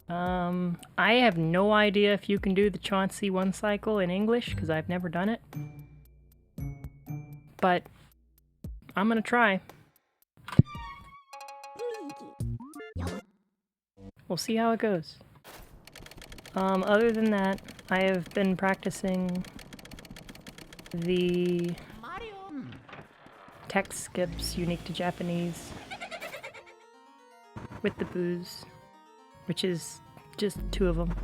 I have no idea if you can do the Chauncey one cycle in English, because I've never done it. But I'm gonna try. We'll see how it goes. Other than that, I have been practicing the text skips unique to Japanese with the booze, which is just 2 of them.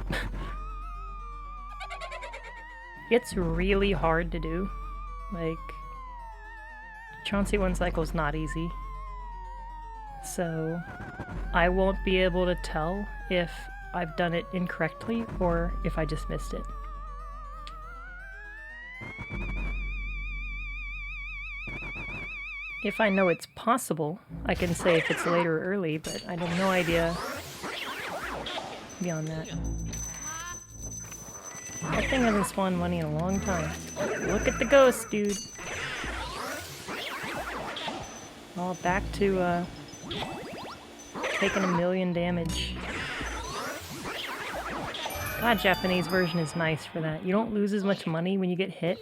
It's really hard to do. Like, Chauncey one cycle is not easy. So I won't be able to tell if I've done it incorrectly or if I just missed it. If I know it's possible, I can say if it's late or early, but I have no idea beyond that. That thing hasn't spawned money in a long time. Look at the ghost, dude! All back to, taking 1,000,000 damage. God, Japanese version is nice for that. You don't lose as much money when you get hit.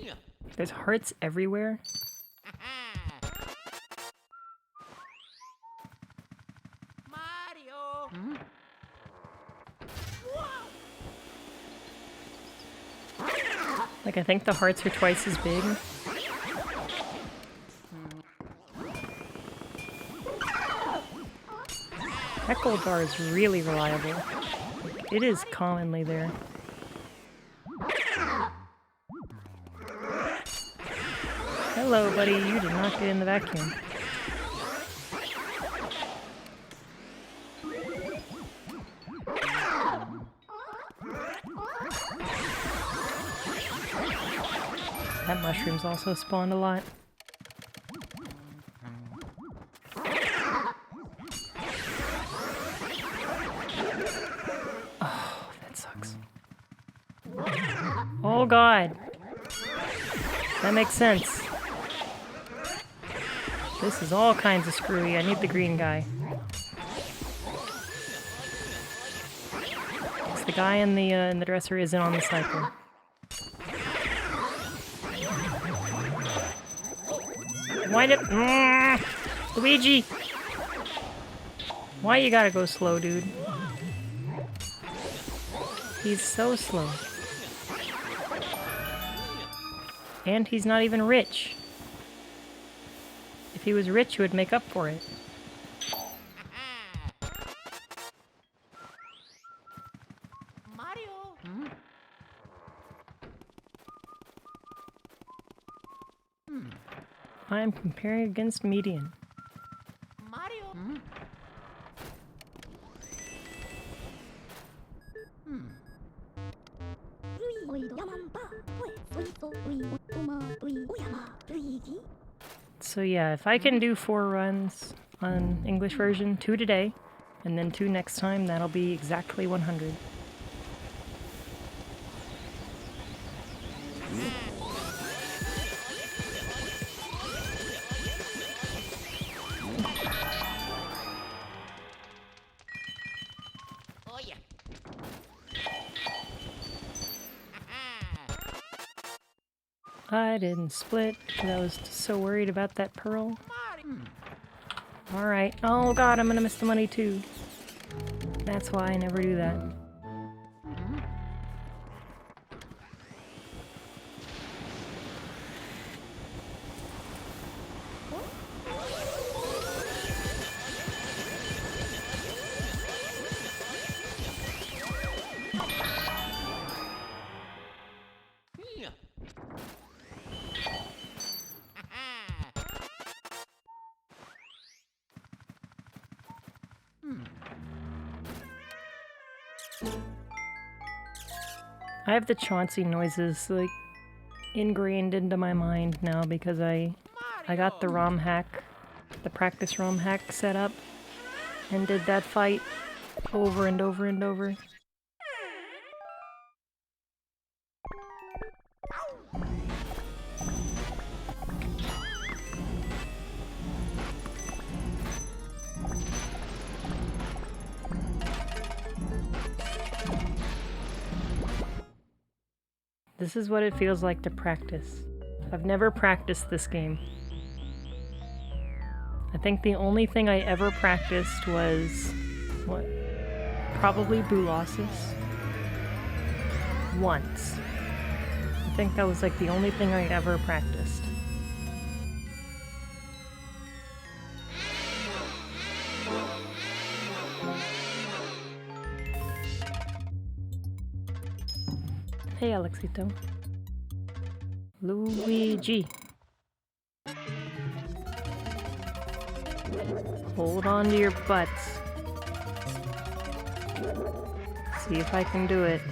There's hearts everywhere. Like, I think the hearts are twice as big. That gold bar is really reliable. It is commonly there. Hello, buddy. You did not get in the vacuum. That mushroom's also spawned a lot. Oh, that sucks. Oh god. That makes sense. This is all kinds of screwy. I need the green guy. It's the guy in the dresser isn't on the cycle. Wind it! Luigi! Why you gotta go slow, dude? He's so slow. And he's not even rich. If he was rich, he would make up for it. I am comparing against median. So yeah, if I can do 4 runs on English version, 2 today, and then 2 next time, that'll be exactly 100. I didn't split because I was so worried about that pearl. Alright. Oh god, I'm gonna miss the money too. That's why I never do that. I have the Chauncey noises, like, ingrained into my mind now because I got the ROM hack, the practice ROM hack set up, and did that fight over and over and over. This is what it feels like to practice. I've never practiced this game. I think the only thing I ever practiced was... what? Probably Boolossus. Once. I think that was like the only thing I ever practiced. Hey, Alexito. Luigi. Hold on to your butts. See if I can do it.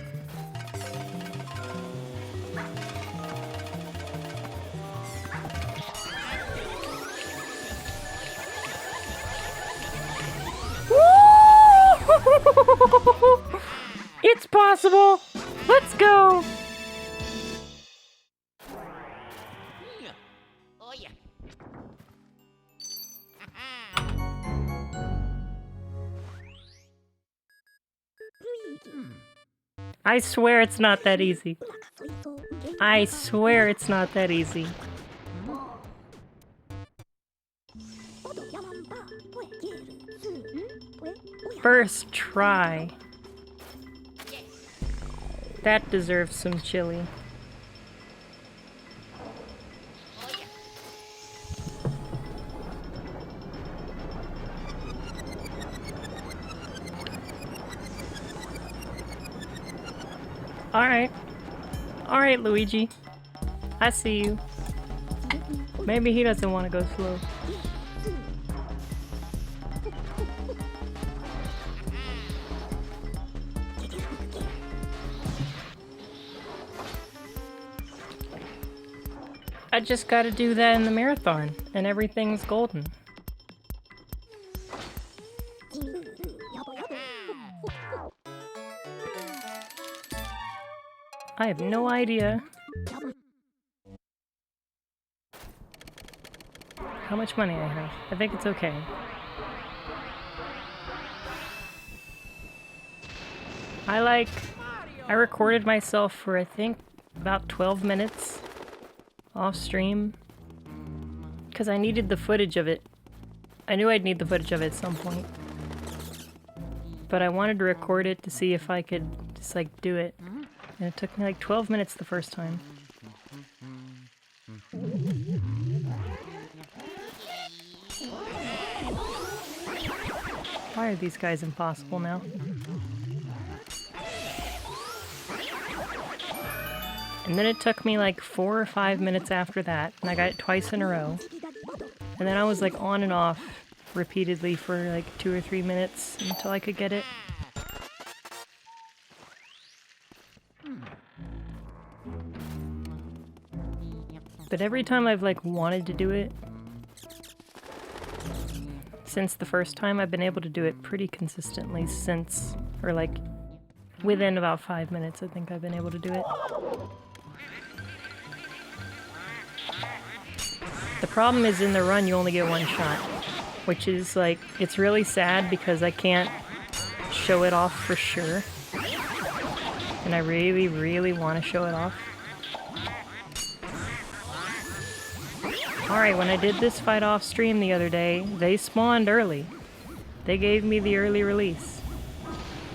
It's possible! Let's go! Oh yeah. I swear it's not that easy. I swear it's not that easy. First try. That deserves some chili. Alright. Alright, Luigi. I see you. Maybe he doesn't want to go slow. I just gotta do that in the marathon, and everything's golden. I have no idea how much money I have. I think it's okay. I recorded myself for I think about 12 minutes off stream because I needed the footage of it. I knew I'd need the footage of it at some point. But I wanted to record it to see if I could just like do it. And it took me like 12 minutes the first time. Why are these guys impossible now? And then it took me like 4 or 5 minutes after that, and I got it twice in a row. And then I was like on and off repeatedly for like 2 or 3 minutes until I could get it. But every time I've like wanted to do it, since the first time, I've been able to do it pretty consistently since, or like within about 5 minutes, I think I've been able to do it. The problem is in the run you only get one shot, which is like, it's really sad because I can't show it off for sure. And I really, really want to show it off. Alright, when I did this fight off stream the other day, they spawned early. They gave me the early release.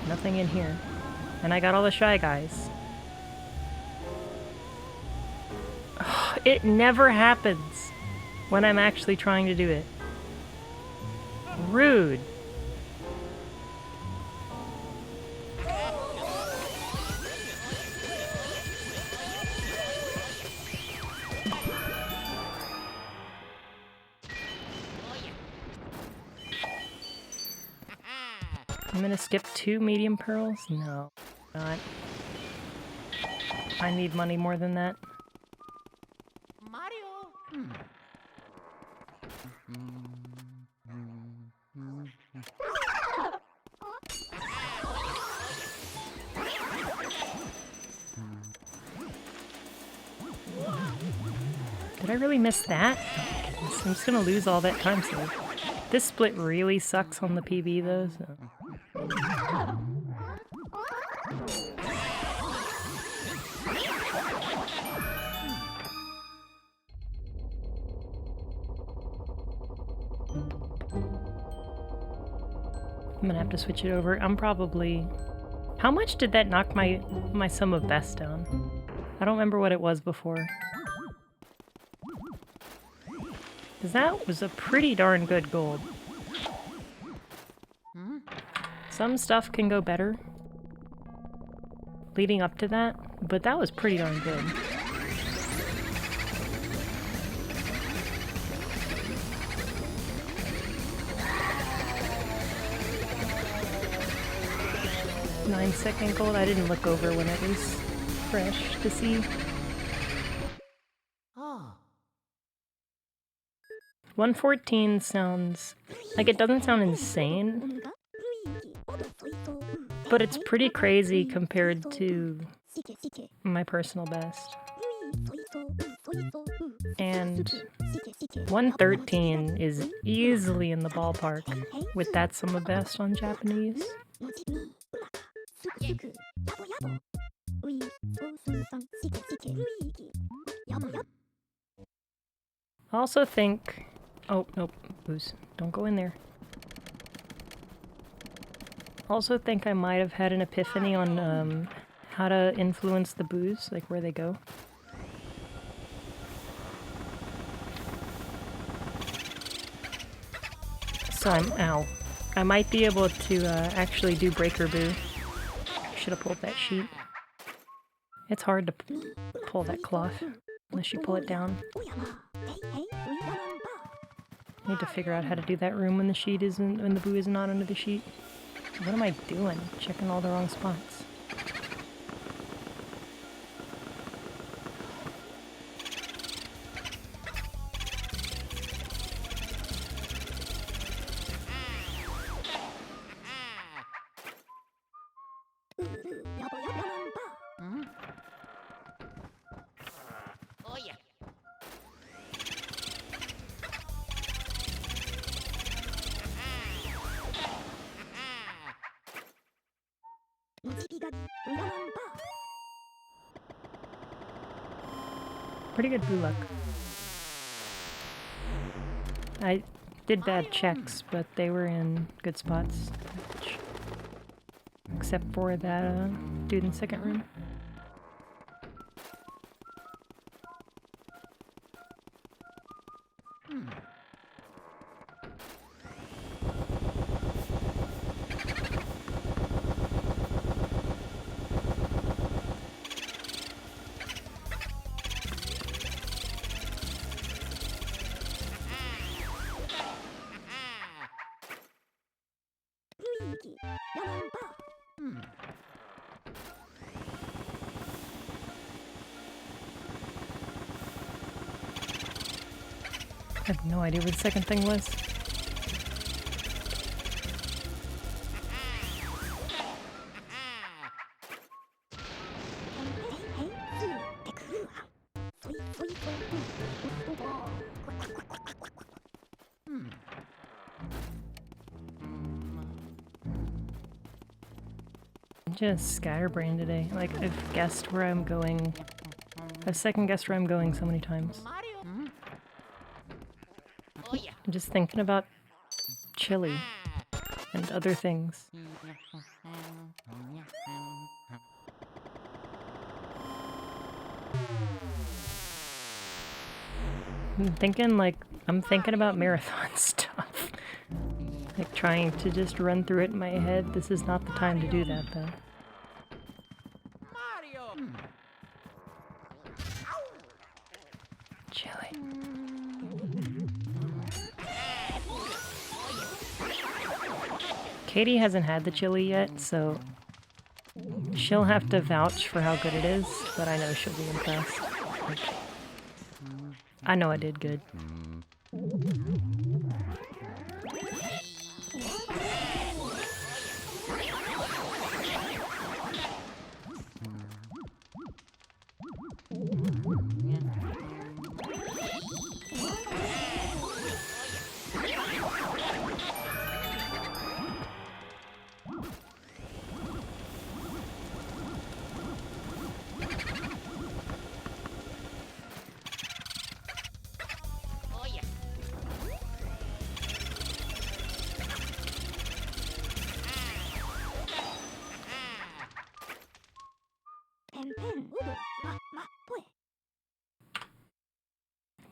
Nothing in here. And I got all the Shy Guys. It never happens when I'm actually trying to do it. Rude. I'm gonna skip 2 medium pearls? No, not. I need money more than that. Mario. Did I really miss that? Oh, I'm just gonna lose all that time save. This split really sucks on the PB though, so... I'm gonna have to switch it over. I'm probably... How much did that knock my sum of best down? I don't remember what it was before. Because that was a pretty darn good gold. Some stuff can go better leading up to that, but that was pretty darn good. Nine-second gold. I didn't look over when it was fresh to see. 114 sounds like it doesn't sound insane, but it's pretty crazy compared to my personal best. And 113 is easily in the ballpark with that sum of best on Japanese. I also think... Oh, nope, booze. Don't go in there. Also think I might have had an epiphany on how to influence the boos, like where they go. So ow. I might be able to actually do breaker boo. Should have pulled that sheet. It's hard to pull that cloth unless you pull it down. Need to figure out how to do that room when the sheet isn't, when the boo is not under the sheet. What am I doing? Checking all the wrong spots. Pretty good boo luck. I did bad checks, but they were in good spots. Except for that dude in the second room. I have no idea what the second thing was. I'm just scatterbrained today. Like, I've guessed where I'm going. I've second guessed where I'm going so many times. I'm just thinking about chili and other things. I'm thinking about marathon stuff. Like trying to just run through it in my head. This is not the time to do that though. Chili. Katie hasn't had the chili yet, so she'll have to vouch for how good it is, but I know she'll be impressed. Like, I know I did good.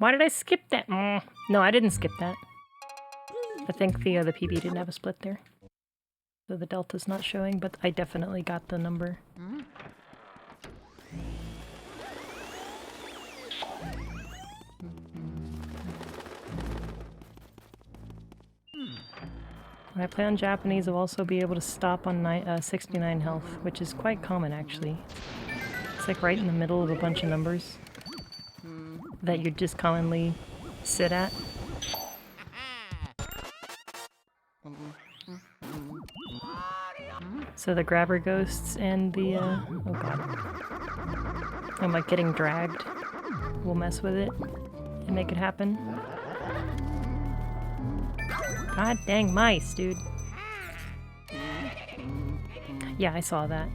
Why did I skip that? No, I didn't skip that. I think the PB didn't have a split there. So the delta's not showing, but I definitely got the number. When I play on Japanese, I'll also be able to stop on 69 health, which is quite common actually. It's like right in the middle of a bunch of numbers that you just commonly sit at. So the grabber ghosts and the, oh god. I'm like getting dragged. We'll mess with it and make it happen. God dang mice, dude. Yeah, I saw that.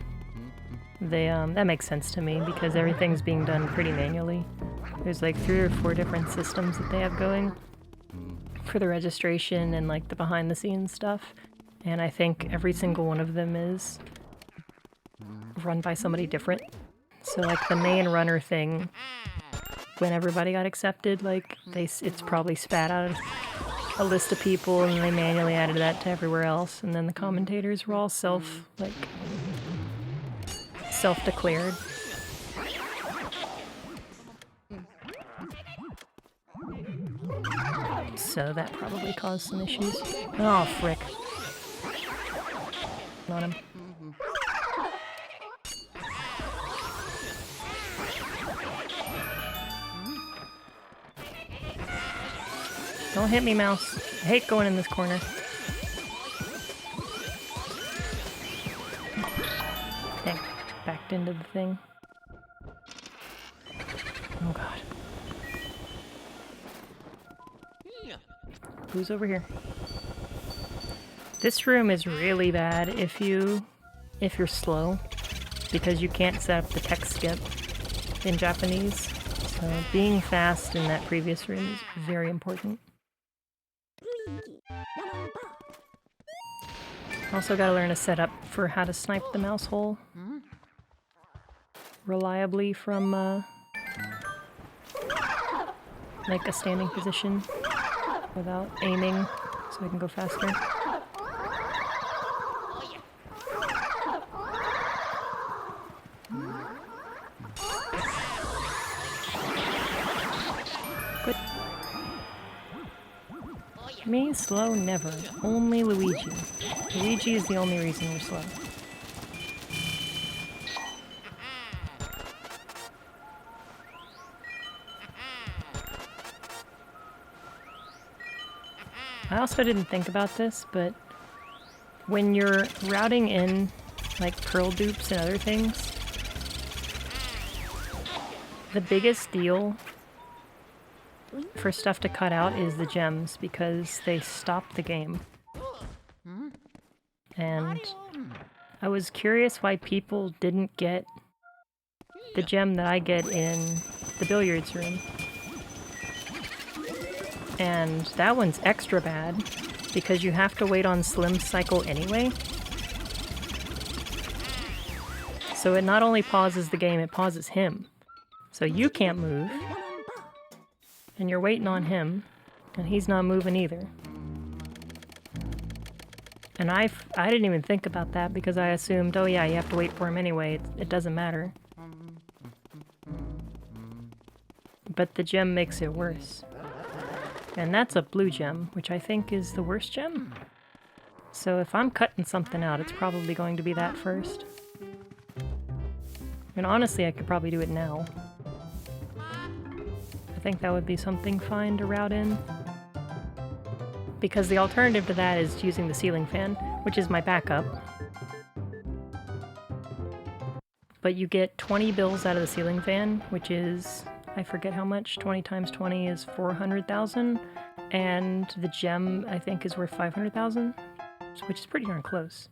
They, that makes sense to me because everything's being done pretty manually. There's like 3 or 4 different systems that they have going for the registration and like the behind the scenes stuff. And I think every single one of them is run by somebody different. So like the main runner thing, when everybody got accepted, like it's probably spat out a list of people and they manually added that to everywhere else. And then the commentators were all self-declared. So that probably caused some issues. Oh, frick. On him. Don't hit me, mouse. I hate going in this corner. Dang, backed into the thing. Oh god. Who's over here? This room is really bad if you're slow, because you can't set up the text skip in Japanese. So being fast in that previous room is very important. Also gotta learn a setup for how to snipe the mouse hole reliably from like a standing position without aiming so I can go faster. Good. Me, slow, never. Only Luigi. Luigi is the only reason we're slow. I also didn't think about this, but when you're routing in like pearl dupes and other things, the biggest deal for stuff to cut out is the gems, because they stop the game. And I was curious why people didn't get the gem that I get in the billiards room. And that one's extra bad, because you have to wait on Slim's cycle anyway. So it not only pauses the game, it pauses him. So you can't move, and you're waiting on him, and he's not moving either. And I didn't even think about that, because I assumed, oh yeah, you have to wait for him anyway, it doesn't matter. But the gem makes it worse. And that's a blue gem, which I think is the worst gem. So if I'm cutting something out, it's probably going to be that first. And honestly, I could probably do it now. I think that would be something fine to route in. Because the alternative to that is using the ceiling fan, which is my backup. But you get 20 bills out of the ceiling fan, which is, I forget how much, 20 times 20 is 400,000, and the gem, I think, is worth 500,000, which is pretty darn close.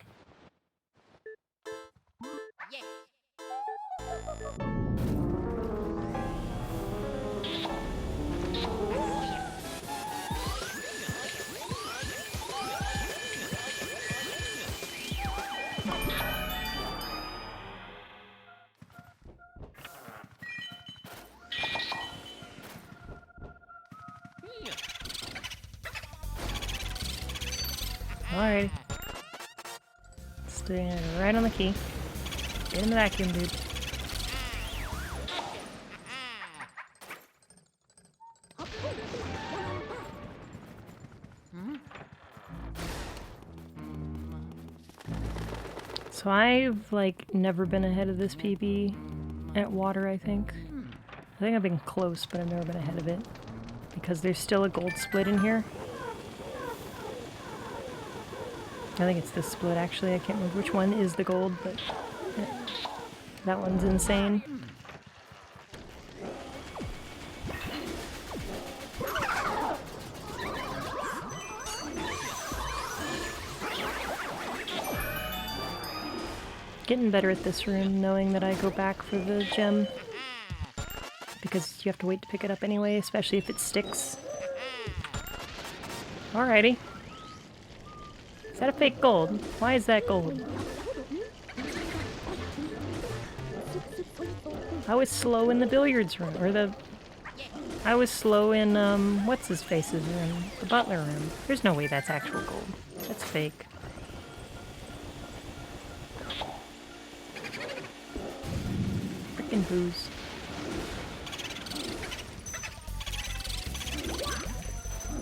Alright. Stay right on the key. Get in the vacuum, dude. So I've, like, never been ahead of this PB at water, I think. I think I've been close, but I've never been ahead of it. Because there's still a gold split in here. I think it's this split, actually. I can't remember which one is the gold, but that one's insane. Getting better at this room, knowing that I go back for the gem. Because you have to wait to pick it up anyway, especially if it sticks. Alrighty. Is that a fake gold? Why is that gold? I was slow in the billiards room, or the... I was slow in, what's-his-face's room, the butler room. There's no way that's actual gold. That's fake. Frickin' booze.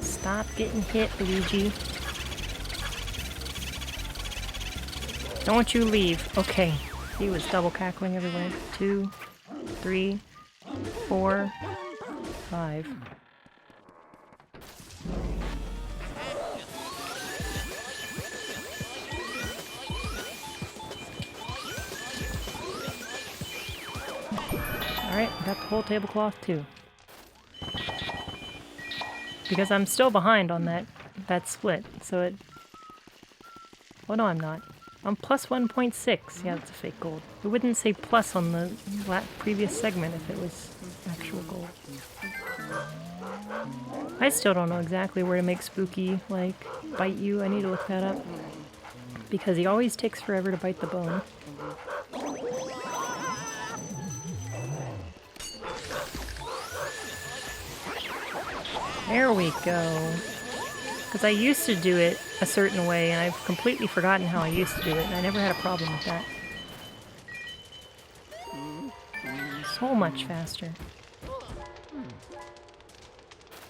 Stop getting hit, Luigi. Don't you leave. Okay. He was double cackling everywhere. 2, 3, 4, 5. Alright, got the whole tablecloth too. Because I'm still behind on that split, so it... Oh no, I'm not. I'm plus 1.6. Yeah, that's a fake gold. It wouldn't say plus on the previous segment if it was actual gold. I still don't know exactly where to make Spooky, like, bite you. I need to look that up. Because he always takes forever to bite the bone. There we go. Because I used to do it a certain way, and I've completely forgotten how I used to do it, and I never had a problem with that. So much faster.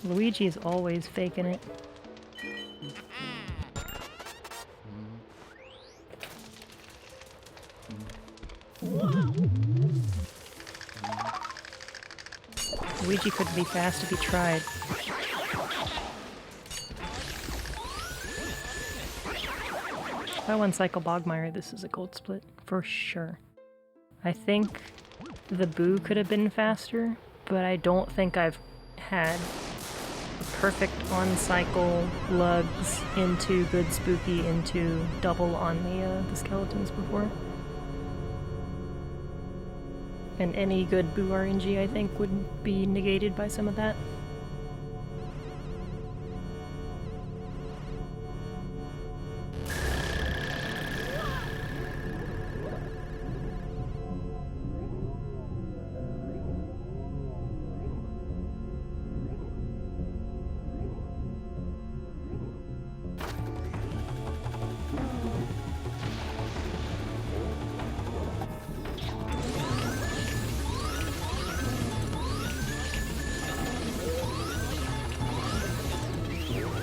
Luigi is always faking it. Luigi could be fast if he tried. If I one cycle Bogmire, this is a gold split, for sure. I think the Boo could have been faster, but I don't think I've had a perfect on-cycle lugs into good Spooky into double on the skeletons before. And any good Boo RNG, I think, would be negated by some of that.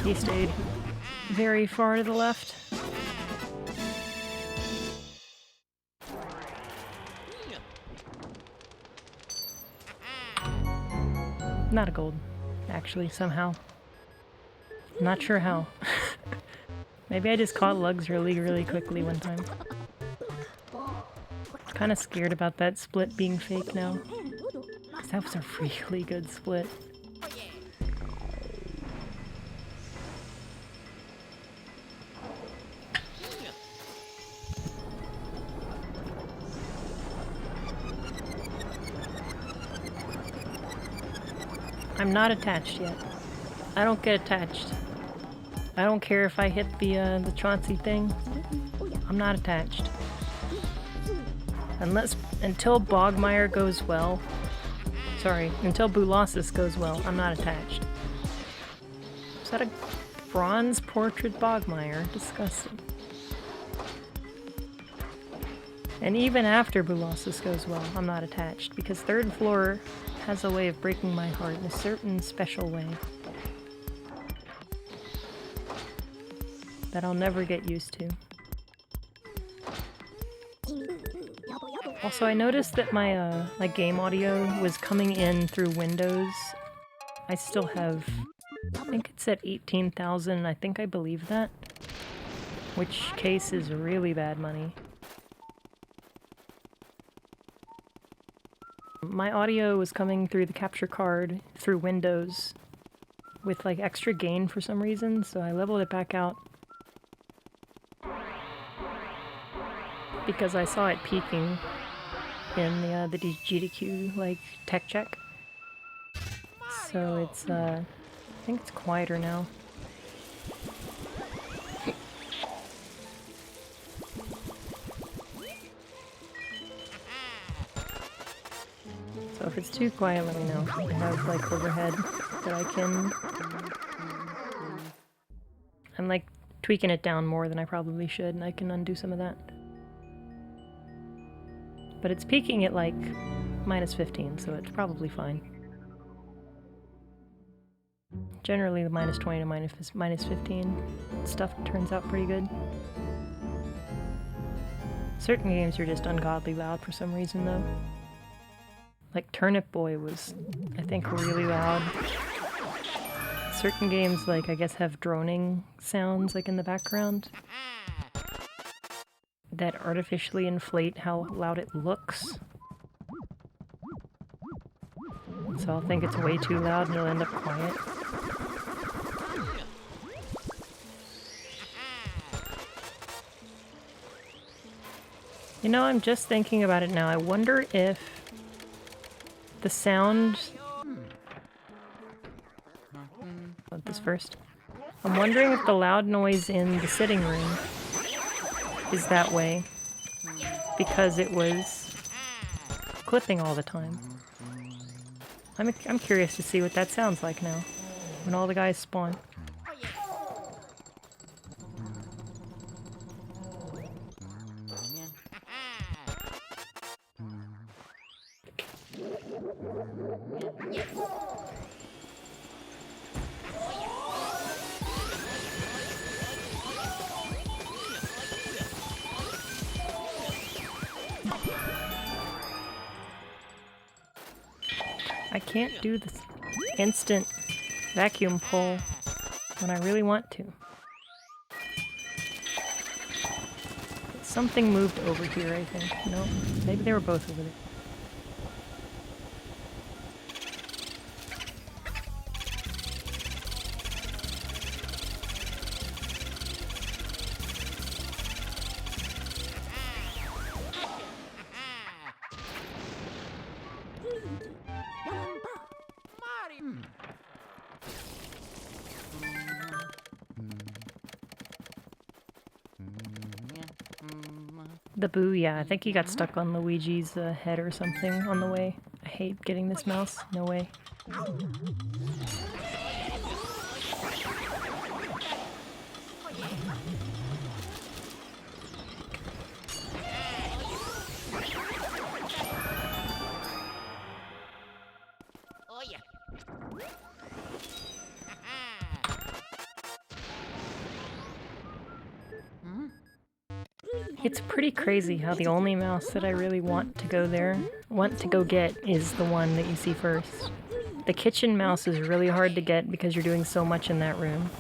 He stayed very far to the left. Not a gold, actually, somehow. Not sure how. Maybe I just caught lugs really quickly one time. Kinda scared about that split being fake now. 'Cause that was a really good split. I'm not attached yet. I don't get attached. I don't care if I hit the Chauncey thing. I'm not attached. Until Bogmire goes well. Sorry, until Boolossus goes well, I'm not attached. Is that a Bronze portrait Bogmire. Disgusting. And even after Boolossus goes well, I'm not attached, because third floor has a way of breaking my heart in a certain special way that I'll never get used to. Also, I noticed that my my game audio was coming in through Windows. I still have, I think it's at 18,000, I think I believe that. Which case is really bad money. My audio was coming through the capture card through Windows with like extra gain for some reason, so I leveled it back out because I saw it peaking in the GDQ like tech check. So it's I think it's quieter now. So if it's too quiet, let me know. I have like overhead that I can... I'm like tweaking it down more than I probably should, and I can undo some of that. But it's peaking at like -15, so it's probably fine. Generally the -20 to -15 stuff turns out pretty good. Certain games are just ungodly loud for some reason though. Like Turnip Boy was, I think, really loud. Certain games, like, I guess have droning sounds, like, in the background that artificially inflate how loud it looks. So I'll think it's way too loud and it'll end up quiet. You know, I'm just thinking about it now. I wonder if the sound... Put this first. I'm wondering if the loud noise in the sitting room is that way because it was clipping all the time. I'm curious to see what that sounds like now when all the guys spawn. I can't do this instant vacuum pull when I really want to. Something moved over here, I think. No, maybe they were both over there. The boo, yeah, I think he got stuck on Luigi's head or something on the way. I hate getting this mouse. No way. It's pretty crazy how the only mouse that I really want to go get, is the one that you see first. The kitchen mouse is really hard to get because you're doing so much in that room.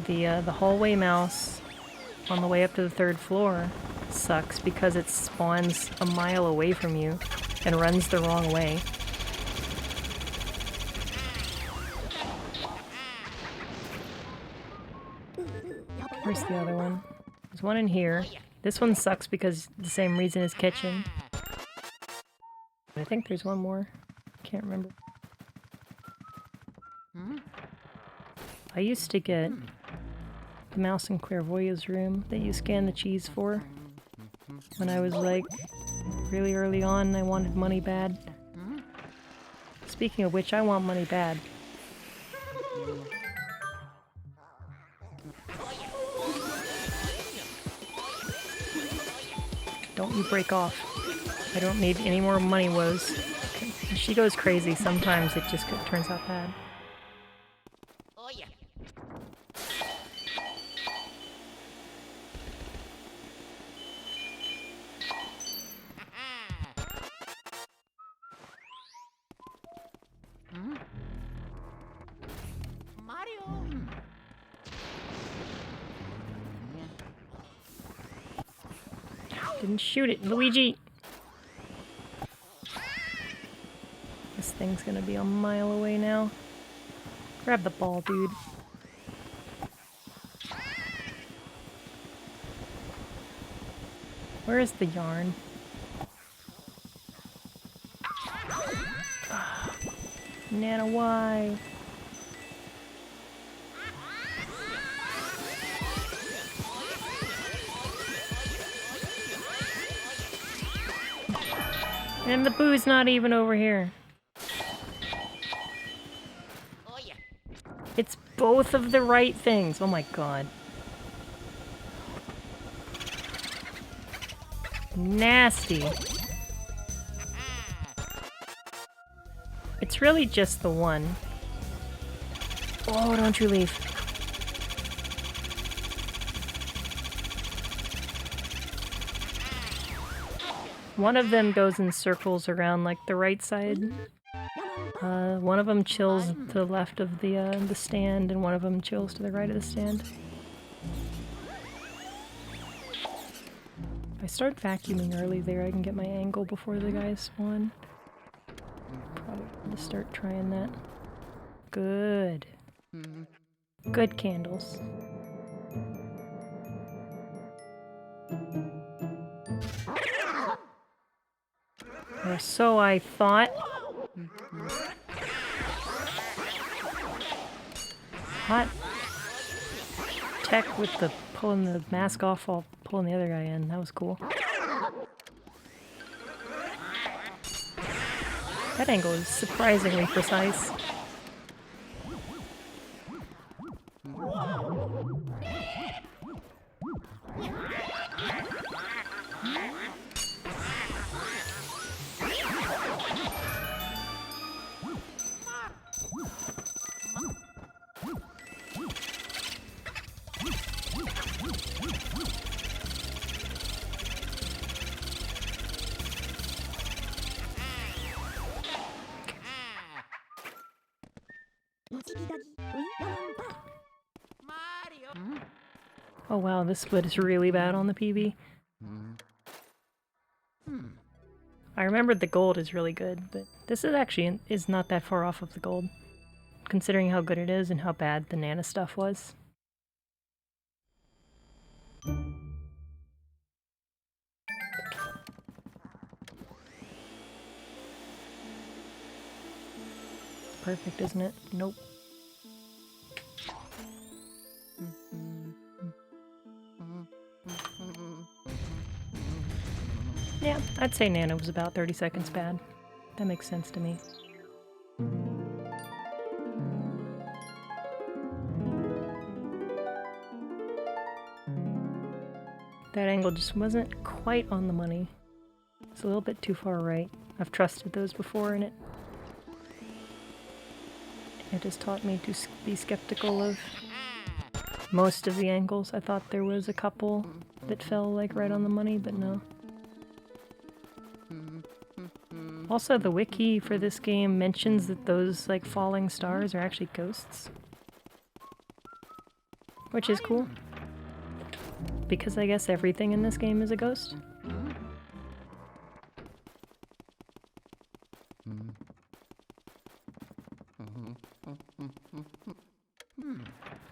The hallway mouse on the way up to the third floor sucks because it spawns a mile away from you and runs the wrong way. Where's the other one? There's one in here. This one sucks because the same reason as kitchen. I think there's one more. Can't remember. I used to get the mouse in Clairvoya's room that you scan the cheese for. When I was like really early on, I wanted money bad. Speaking of which, I want money bad. Don't you break off. I don't need any more money woes. She goes crazy. Sometimes it just turns out bad. Oh yeah. Mario. Didn't shoot it, Luigi! This thing's gonna be a mile away now. Grab the ball, dude. Where is the yarn? Nana, why? And the boo's not even over here. Oh yeah. It's both of the right things. Oh my god. Nasty. It's really just the one. Oh, don't you leave. One of them goes in circles around like the right side. One of them chills to the left of the stand, and one of them chills to the right of the stand. If I start vacuuming early there, I can get my angle before the guys spawn. Probably to start trying that. Good. Good candles. Or so I thought. Hot tech with the pulling the mask off while pulling the other guy in. That was cool. That angle is surprisingly precise. Oh wow, this split is really bad on the PB. I remembered the gold is really good, but this is actually is not that far off of the gold, considering how good it is and how bad the Nana stuff was. Perfect, isn't it? Nope. Yeah, I'd say Nana was about 30 seconds bad. That makes sense to me. That angle just wasn't quite on the money. It's a little bit too far right. I've trusted those before, and it has taught me to be skeptical of most of the angles. I thought there was a couple that fell like right on the money, but no. Also, the wiki for this game mentions that those like falling stars are actually ghosts, which is cool, because I guess everything in this game is a ghost.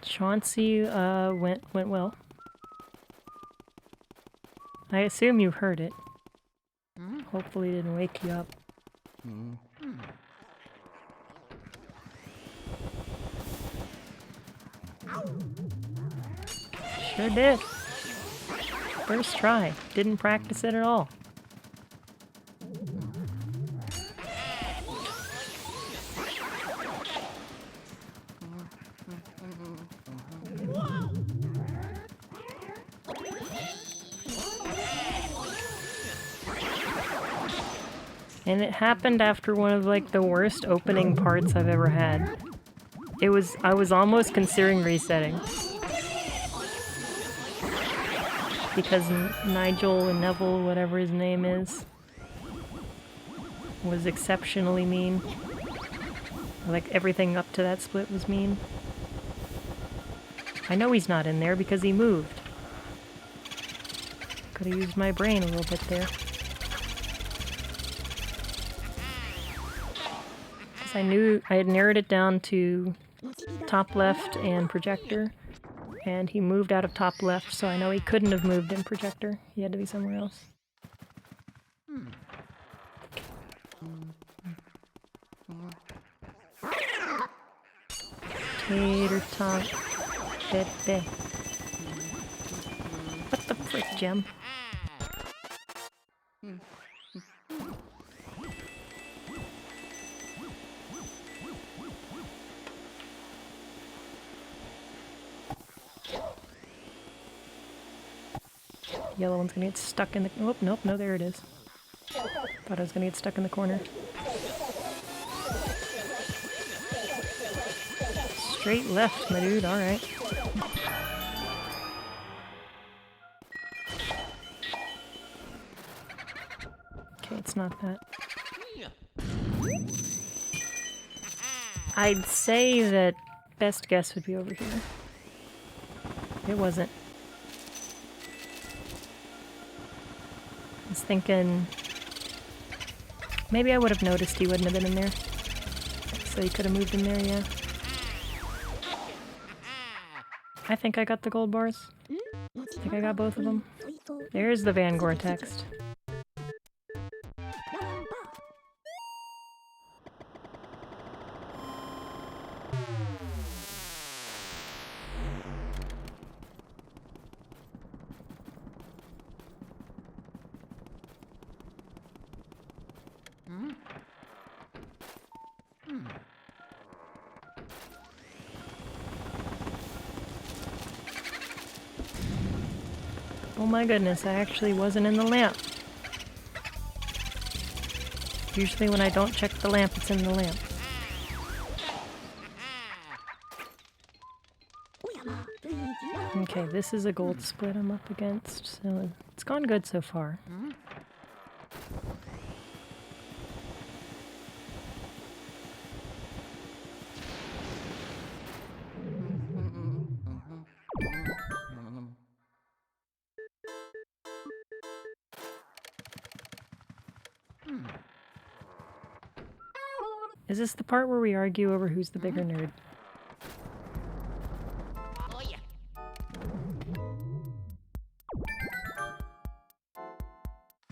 Chauncey went well. I assume you heard it. Hopefully it didn't wake you up. Sure did. First try. Didn't practice it at all. And it happened after one of like the worst opening parts I've ever had. I was almost considering resetting. Because Nigel and Neville, whatever his name is, was exceptionally mean. Like everything up to that split was mean. I know he's not in there because he moved. Could have used my brain a little bit there. Because I knew I had narrowed it down to top left and projector. And he moved out of top left, so I know he couldn't have moved in projector. He had to be somewhere else. Tater tot. Pepe. What the frick, Gem? Yellow one's gonna get stuck in the... Oh, nope, no, there it is. Thought I was gonna get stuck in the corner. Straight left, my dude, alright. Okay, it's not that. I'd say that best guess would be over here. It wasn't. I was thinking... Maybe I would have noticed he wouldn't have been in there. So he could have moved in there, yeah. I think I got the gold bars. I think I got both of them. There's the Van Gore text. Oh my goodness, I actually wasn't in the lamp. Usually when I don't check the lamp, it's in the lamp. Okay, this is a gold split I'm up against, so it's gone good so far. Is this the part where we argue over who's the bigger nerd? Oh yeah.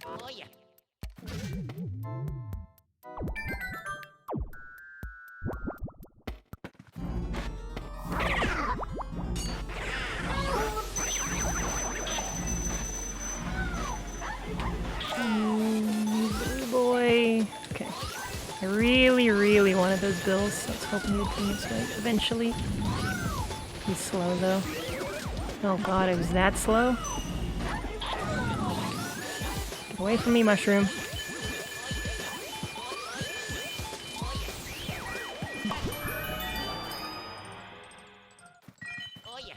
Oh yeah. Boy. Okay. I really wanted those bills, so I was hoping he'd bring us right eventually. He's slow though. Oh god, it was that slow? Get away from me, mushroom. Oh yeah.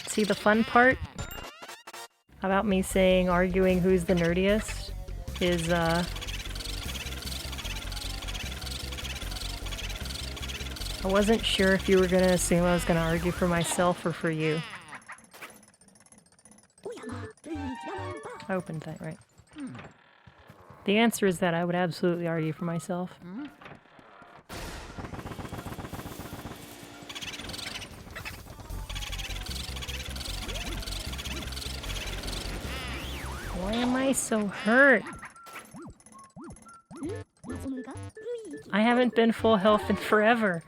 See, the fun part about me saying arguing who's the nerdiest is I wasn't sure if you were gonna assume I was gonna argue for myself or for you. I opened that right. The answer is that I would absolutely argue for myself. Why am I so hurt? I haven't been full health in forever.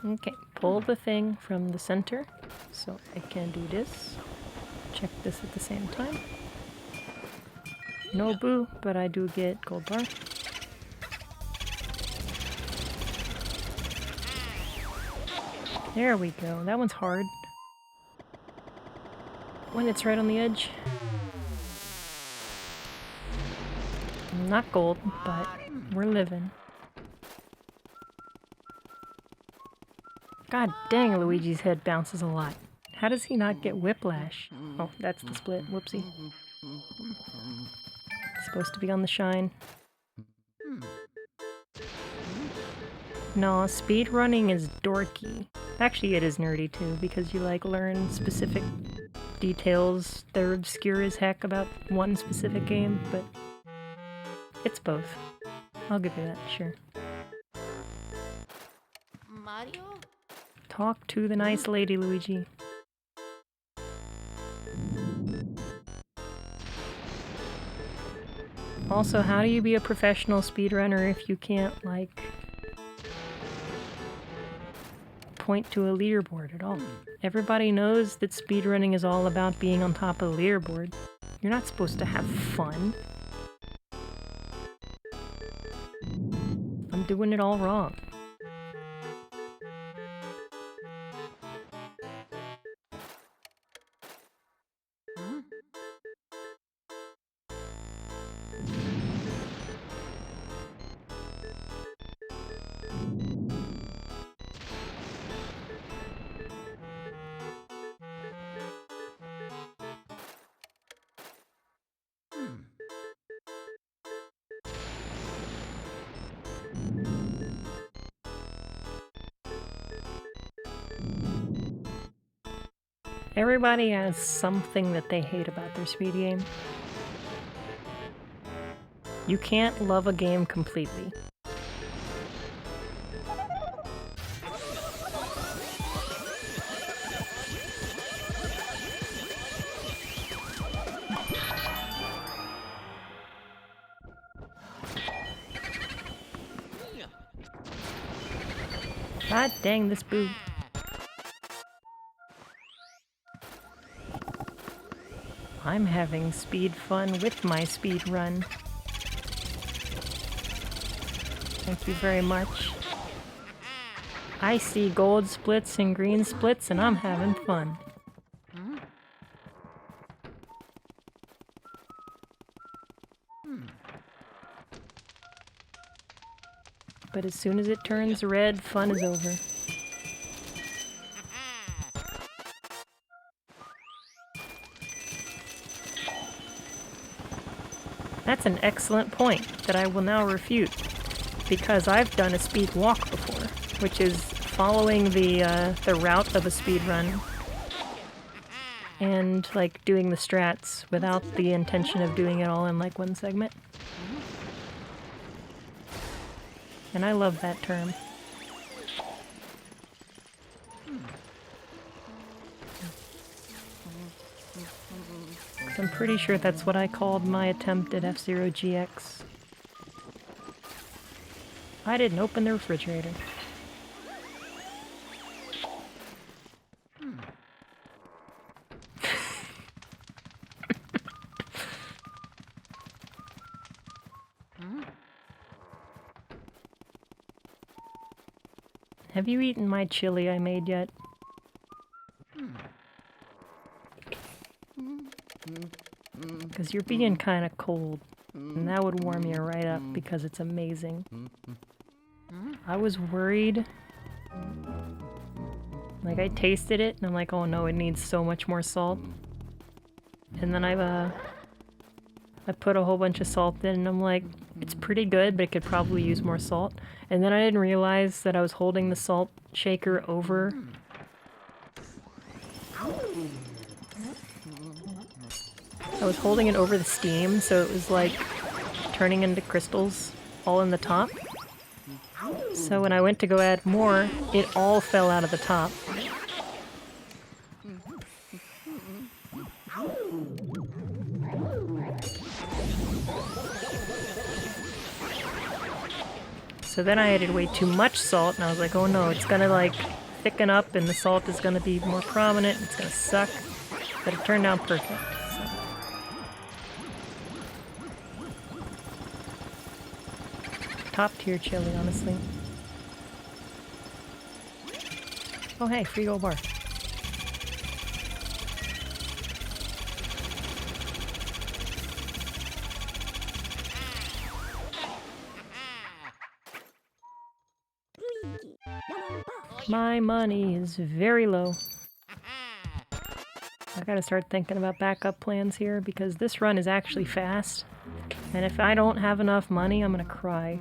Okay, pull the thing from the center so I can do this. Check this at the same time. No boo, but I do get gold bar. There we go. That one's hard. when it's right on the edge. Not gold, but we're living. God dang, Luigi's head bounces a lot. How does he not get whiplash? Oh, that's the split. Whoopsie. It's supposed to be on the shine. No, speedrunning is dorky. Actually, it is nerdy too, because you like learn specific details. They're obscure as heck about one specific game, but it's both. I'll give you that, sure. Mario? Talk to the nice lady, Luigi. Also, how do you be a professional speedrunner if you can't, like, point to a leaderboard at all? Everybody knows that speedrunning is all about being on top of the leaderboard. You're not supposed to have fun. I'm doing it all wrong. Everybody has something that they hate about their speed game. You can't love a game completely. God dang this boo. I'm having speed fun with my speed run. Thank you very much. I see gold splits and green splits and I'm having fun. But as soon as it turns red, fun is over. That's an excellent point that I will now refute, because I've done a speed walk before, which is following the route of a speed run and like doing the strats without the intention of doing it all in like one segment. And I love that term. I'm pretty sure that's what I called my attempt at F-Zero GX. I didn't open the refrigerator. Have you eaten my chili I made yet? Because you're being kind of cold, and that would warm you right up because it's amazing. I was worried. Like, I tasted it, and I'm like, oh no, it needs so much more salt. And then I put a whole bunch of salt in, and I'm like, it's pretty good, but it could probably use more salt. And then I didn't realize that I was holding the salt shaker over. I was holding it over the steam, so it was like turning into crystals all in the top. So when I went to go add more, it all fell out of the top. So then I added way too much salt, and I was like, oh no, it's gonna like thicken up and the salt is gonna be more prominent, it's gonna suck. But it turned out perfect. So. Top tier chili, honestly. Oh hey, free gold bar. My money is very low. I gotta start thinking about backup plans here because this run is actually fast. And if I don't have enough money, I'm gonna cry.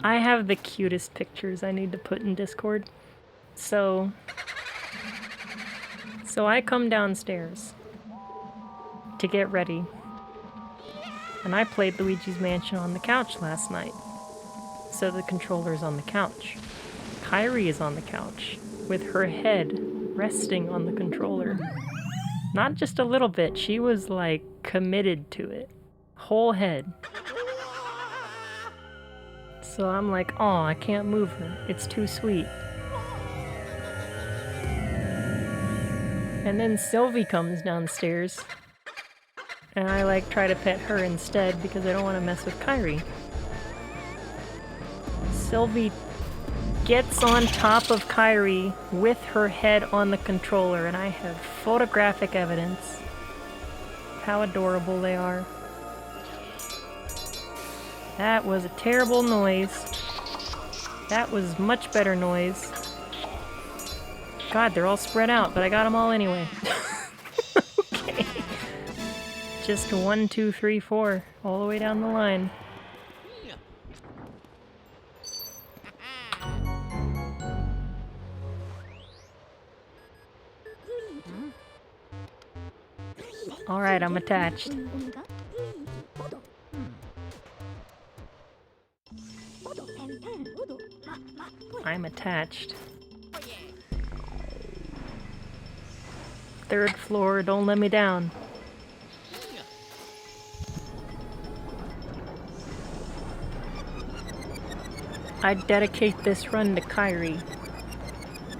I have the cutest pictures I need to put in Discord. So I come downstairs to get ready. And I played Luigi's Mansion on the couch last night. So the controller's on the couch. Kairi is on the couch with her head resting on the controller. Not just a little bit, she was like committed to it. Whole head. So I'm like, oh, I can't move her. It's too sweet. And then Sylvie comes downstairs. And I like try to pet her instead because I don't want to mess with Kairi. Sylvie gets on top of Kairi with her head on the controller, and I have photographic evidence of how adorable they are. That was a terrible noise. That was much better noise. God, they're all spread out, but I got them all anyway. Okay. Just 1, 2, 3, 4, all the way down the line. Alright, I'm attached. I'm attached. Third floor, don't let me down. I dedicate this run to Kairi.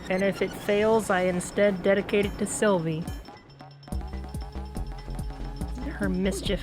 And if it fails, I instead dedicate it to Sylvie. Her mischief.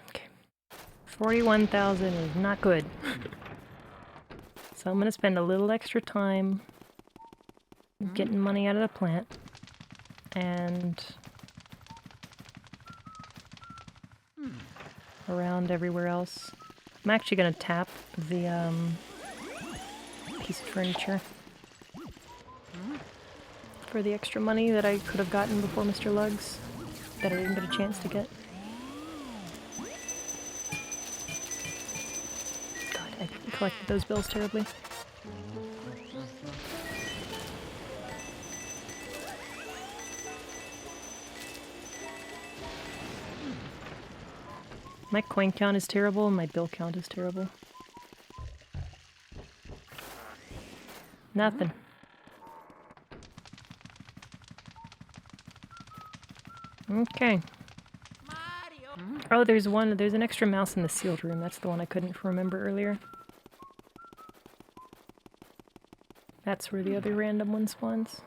Okay. 41,000 is not good. So I'm gonna spend a little extra time getting money out of the plant and around everywhere else. I'm actually gonna tap the piece of furniture for the extra money that I could have gotten before Mr. Lugs that I didn't get a chance to get. God, I collected those bills terribly. My coin count is terrible and my bill count is terrible. Nothing. Okay. Oh, there's an extra mouse in the sealed room. That's the one I couldn't remember earlier. That's where the other random one spawns.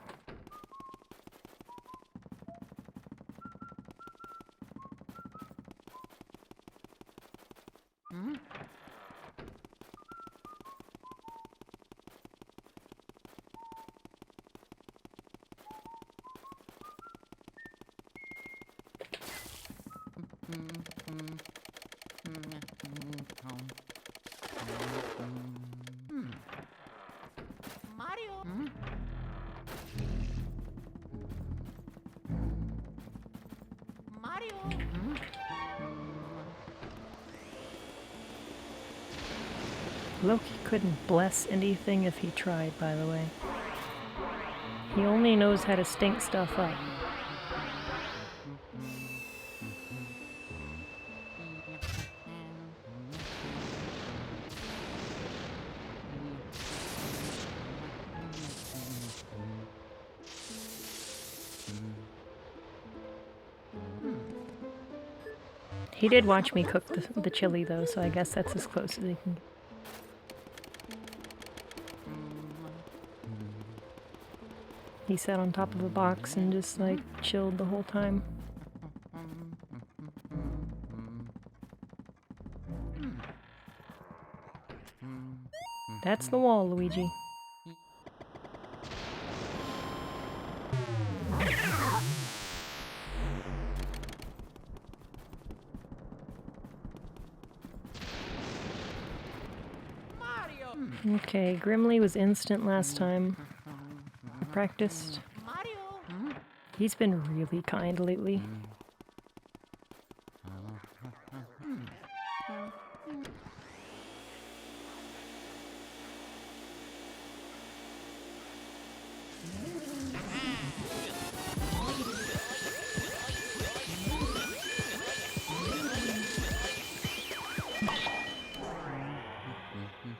Loki couldn't bless anything if he tried, by the way. He only knows how to stink stuff up. He did watch me cook the chili though, so I guess that's as close as he can. He sat on top of a box and just like chilled the whole time. That's the wall, Luigi. Okay, Grimly was instant last time. I practiced. He's been really kind lately.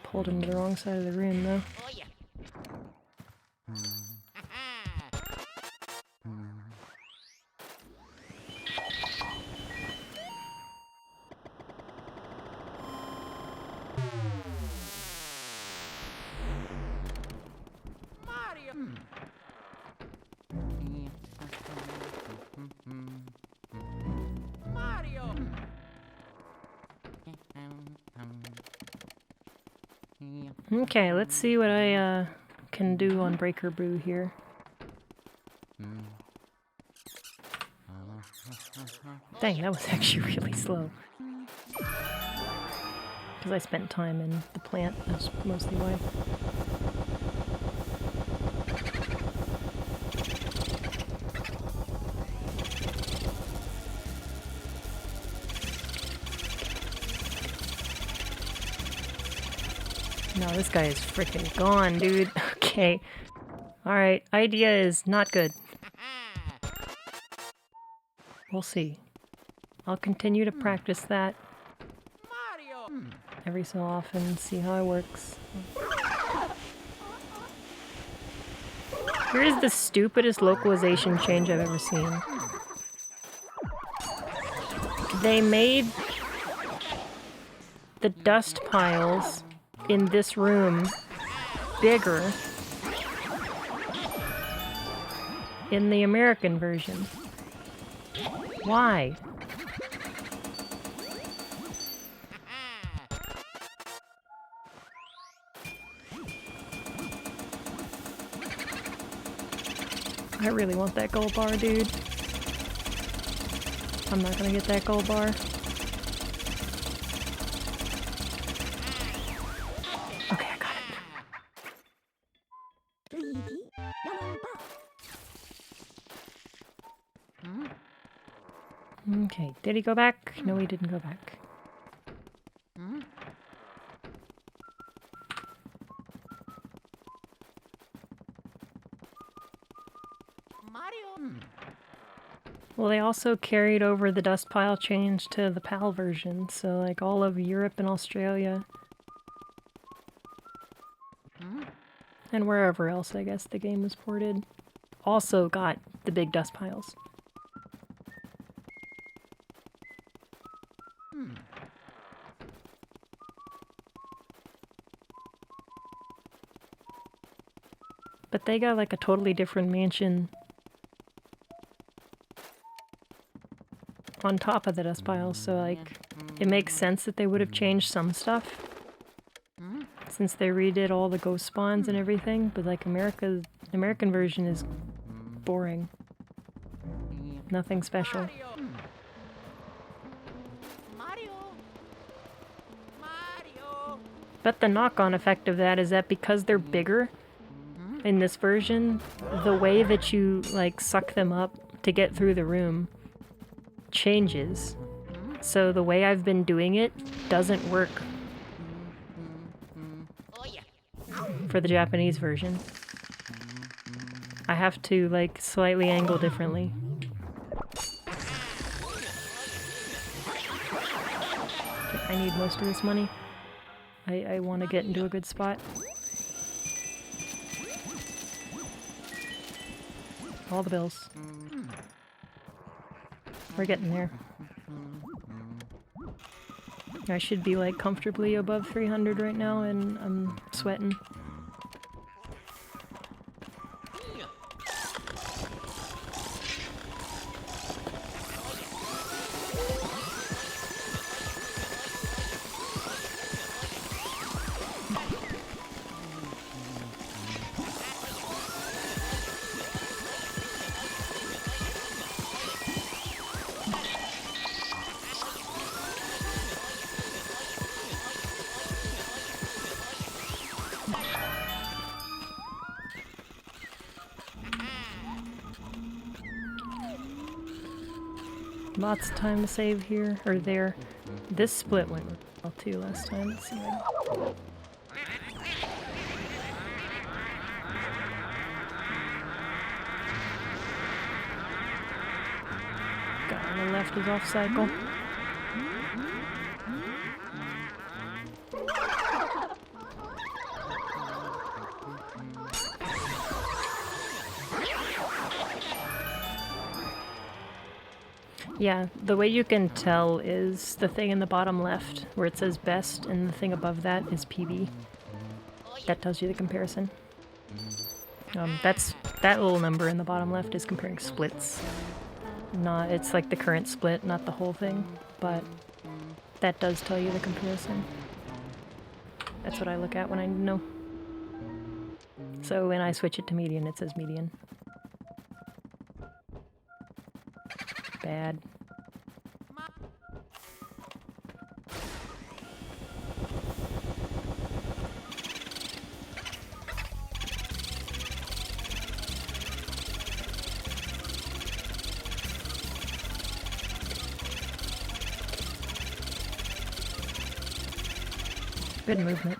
Pulled him to the wrong side of the room, though. Oh yeah. Mario. Okay, let's see what I can do on Breaker Brew here. Dang, that was actually really slow. Because I spent time in the plant, that's mostly why. No, this guy is freaking gone, dude. Okay. Alright, idea is not good. We'll see. I'll continue to practice that Mario. every so often, see how it works. Here's the stupidest localization change I've ever seen. They made the dust piles in this room bigger in the American version. Why? I really want that gold bar, dude. I'm not gonna get that gold bar. Okay, I got it. Okay, did he go back? No, he didn't go back. Mario. Well, they also carried over the dust pile change to the PAL version, so like all of Europe and Australia. And wherever else I guess the game was ported, also got the big dust piles. But they got like a totally different mansion on top of the dust piles, so like it makes sense that they would have changed some stuff since they redid all the ghost spawns and everything, but like the American version is boring. Nothing special. Mario. Mario. But the knock-on effect of that is that because they're bigger in this version, the way that you like suck them up to get through the room changes. So the way I've been doing it doesn't work Oh yeah. for the Japanese version. I have to like slightly angle differently. Okay, I need most of this money. I want to get into a good spot. All the bills. We're getting there. I should be like comfortably above 300 right now and I'm sweating. Lots of time to save here, or there. This split went well too last time. Let's see what... Guy on the left is off cycle. Yeah, the way you can tell is the thing in the bottom left where it says best and the thing above that is PB. That tells you the comparison. That little number in the bottom left is comparing splits. It's like the current split, not the whole thing, but that does tell you the comparison. That's what I look at when I know. So when I switch it to median, it says median. Bad. Good movement.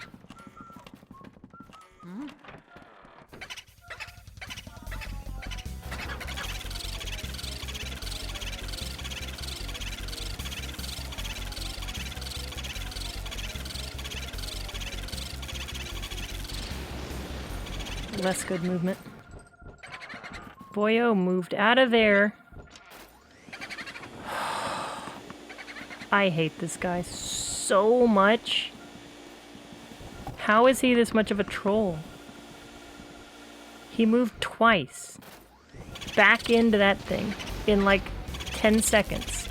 Less good movement. Boyo moved out of there. I hate this guy so much. How is he this much of a troll? He moved twice. Back into that thing in like 10 seconds.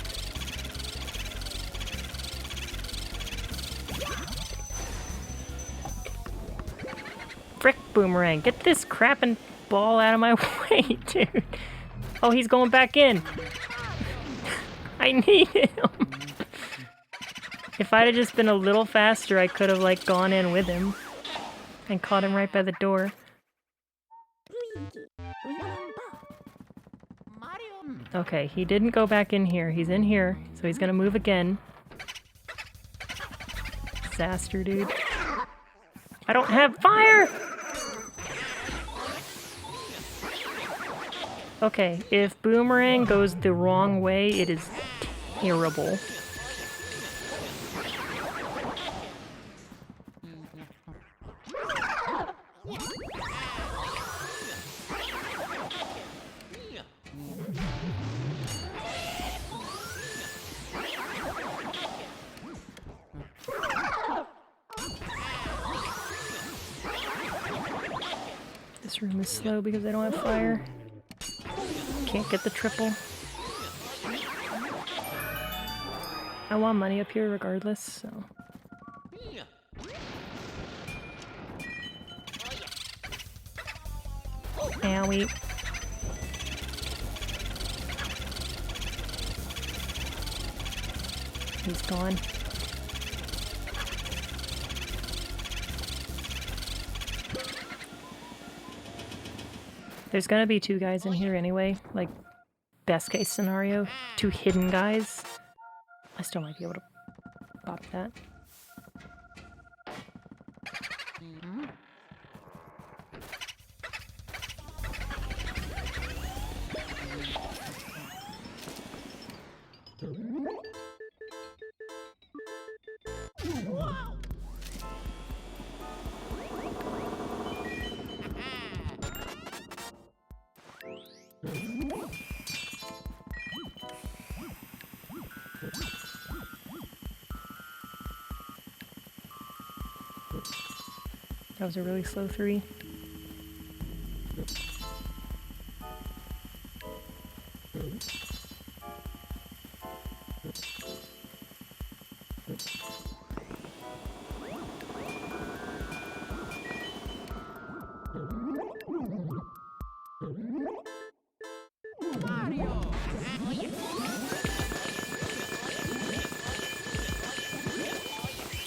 Frick, Boomerang. Get this crapping ball out of my way, dude. Oh, he's going back in. I need him. If I'd have just been a little faster, I could have, like, gone in with him. And caught him right by the door. Okay, he didn't go back in here. He's in here, so he's gonna move again. Disaster, dude. I don't have fire! Okay, if Boomerang goes the wrong way, it is terrible. This room is slow because I don't have fire. Can't get the triple. I want money up here regardless, so... Owie. He's gone. There's gonna be two guys in here anyway, like, best case scenario. Two hidden guys. I still might be able to pop that. That was a really slow 3.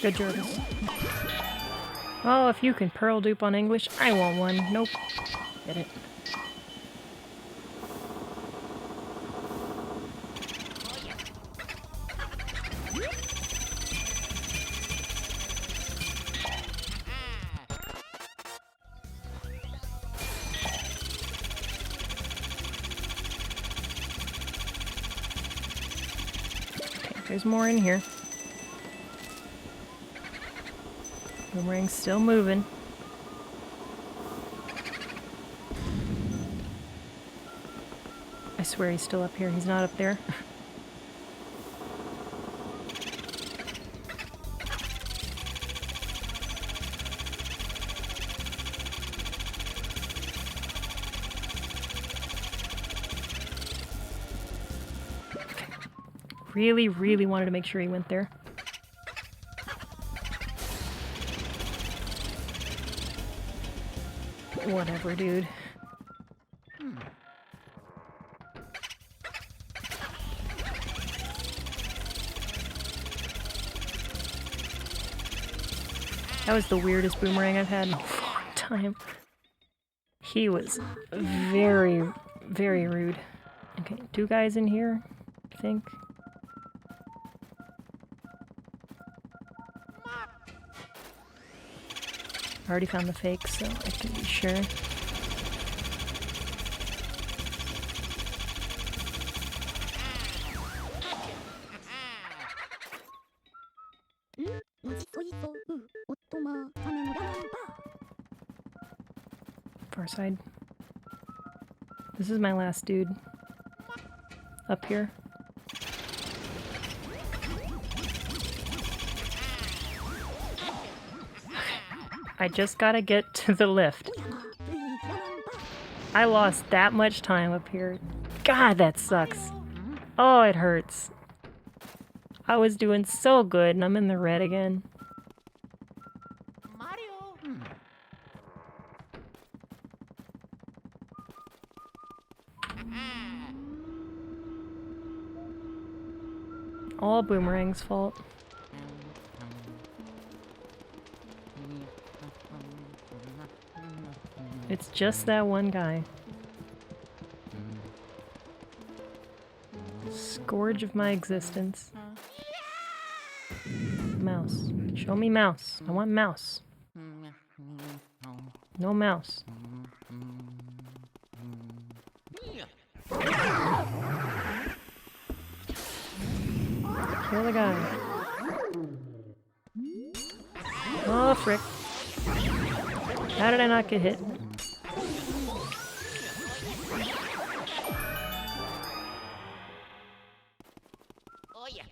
Good, Jarvis. Oh, if you can pearl dupe on English, I want one. Nope. Get it. Okay, there's more in here. Boomerang's still moving. I swear he's still up here. He's not up there. Really, really wanted to make sure he went there. Whatever, dude. That was the weirdest boomerang I've had in a long time. He was very, very rude. Okay, 2 guys in here, I think. I already found the fake, so I can be sure. Far side. This is my last dude. Up here. I just gotta get to the lift. I lost that much time up here. God, that sucks. Oh, it hurts. I was doing so good and I'm in the red again. Mario. All Boomerang's fault. It's just that one guy. Scourge of my existence. Mouse. Show me mouse. I want mouse. No mouse. Kill the guy. Oh, frick. How did I not get hit? Oh yeah.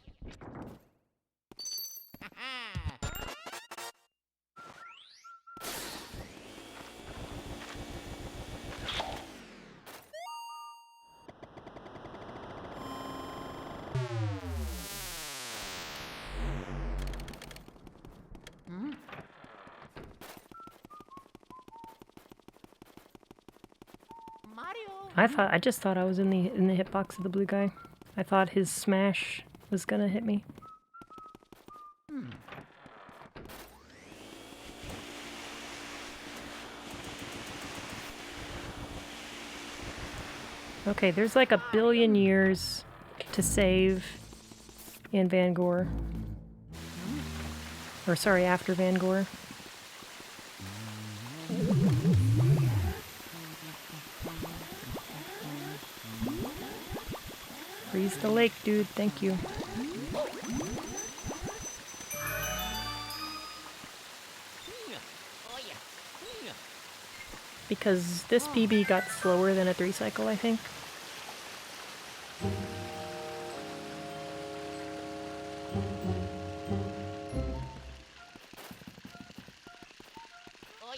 Mario. I just thought I was in the hitbox of the blue guy. I thought his smash was gonna hit me. Okay, there's like 1 billion years to save in Van Gore. Or sorry, after Van Gore. Freeze the lake, dude. Thank you. Because this PB got slower than a 3 cycle, I think. Oh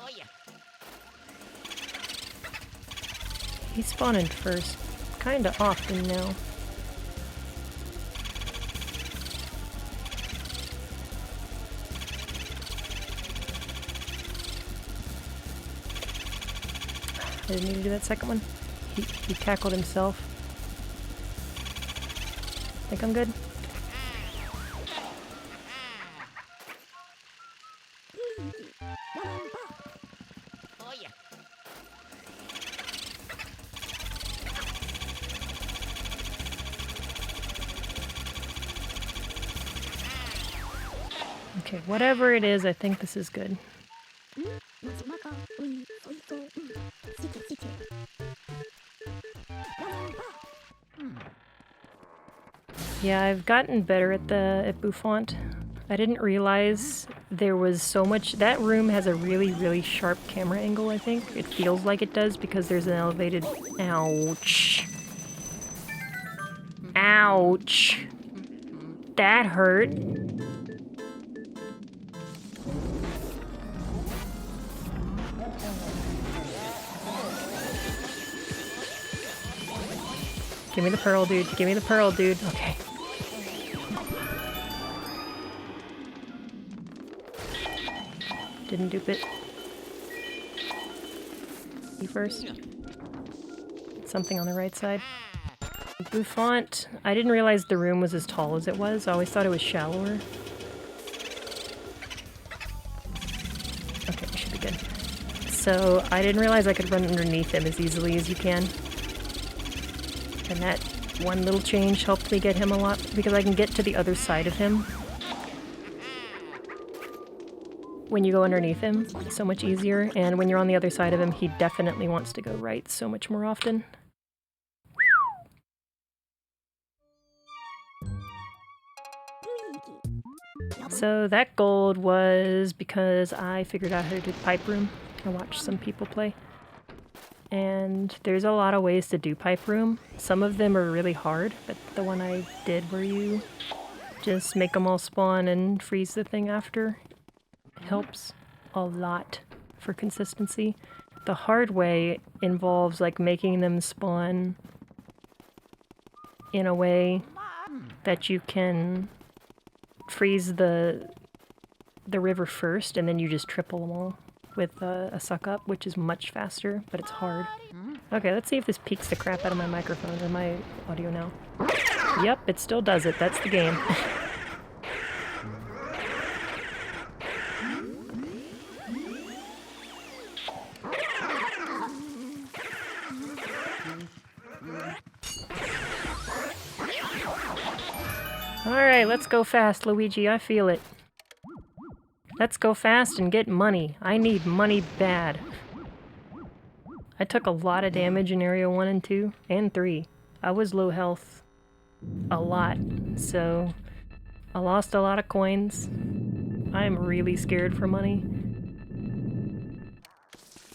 Oh yeah. He's spawning first. Kinda often now. I didn't need to do that second one. He tackled himself. Think I'm good? Oh yeah. Okay, whatever it is, I think this is good. Yeah, I've gotten better at Bouffant. I didn't realize there was so much. That room has a really sharp camera angle, I think. It feels like it does because there's an elevated... Ouch. Ouch. That hurt. Give me the pearl, dude. Give me the pearl, dude. Okay. Didn't dupe it. You first. Something on the right side. Bouffant. I didn't realize the room was as tall as it was. I always thought it was shallower. Okay, we should be good. So, I didn't realize I could run underneath him as easily as you can. And that one little change helped me get him a lot, because I can get to the other side of him. When you go underneath him, it's so much easier, and when you're on the other side of him, he definitely wants to go right so much more often. So that gold was because I figured out how to do pipe room. I watched some people play. And there's a lot of ways to do pipe room. Some of them are really hard, but the one I did where you just make them all spawn and freeze the thing after helps a lot for consistency. The hard way involves like making them spawn in a way that you can freeze the river first and then you just triple them all with a suck up, which is much faster, but it's hard. Okay, let's see if this peaks the crap out of my microphone or my audio now. Yep, it still does it. That's the game. Alright, let's go fast, Luigi. I feel it. Let's go fast and get money. I need money bad. I took a lot of damage in Area 1 and 2, and 3. I was low health a lot, so I lost a lot of coins. I'm really scared for money.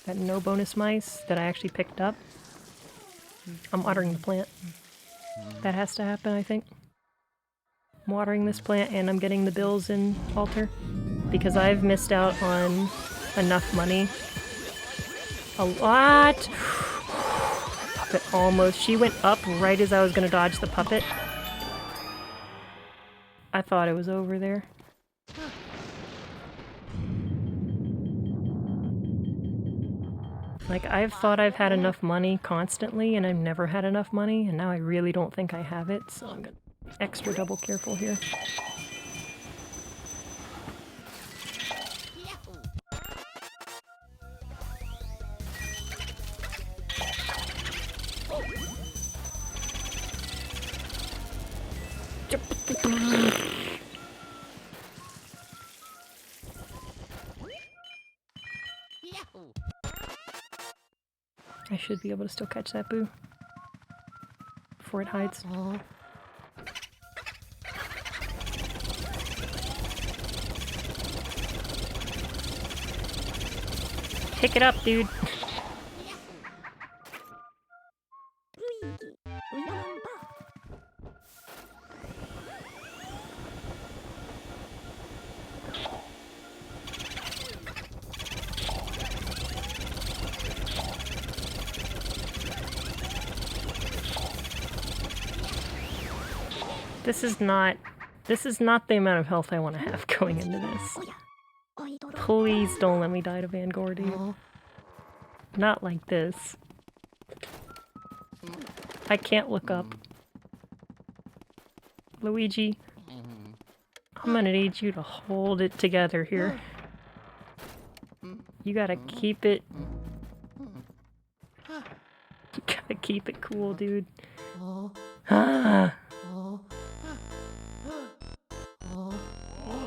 Got no bonus mice that I actually picked up. I'm watering the plant. That has to happen, I think. I'm watering this plant and I'm getting the bills in Alter because I've missed out on enough money. A lot! Puppet almost. She went up right as I was gonna dodge the puppet. I thought it was over there. Like, I've thought I've had enough money constantly, and I've never had enough money, and now I really don't think I have it, so I'm gonna be extra double careful here. I should be able to still catch that boo before it hides. Pick it up, dude. This is not the amount of health I want to have going into this. Please don't let me die to Vanguard, dude. Not like this. I can't look up. Luigi, I'm gonna need you to hold it together here. You gotta keep it... You gotta keep it cool, dude. Ah.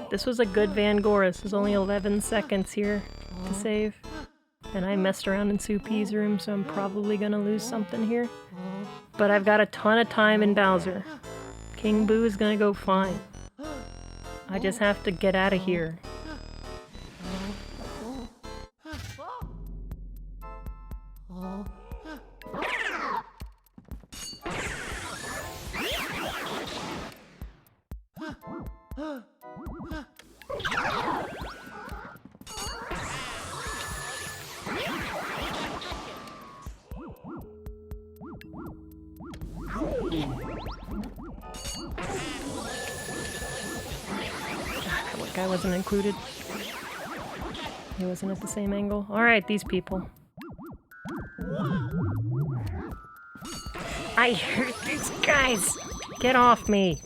This was a good Vanguard. This was only 11 seconds here to save. And I messed around in Soupy's room, so I'm probably gonna lose something here. But I've got a ton of time in Bowser. King Boo is gonna go fine. I just have to get out of here. That guy wasn't included. He wasn't at the same angle. Alright, these people. I hurt these guys! Get off me!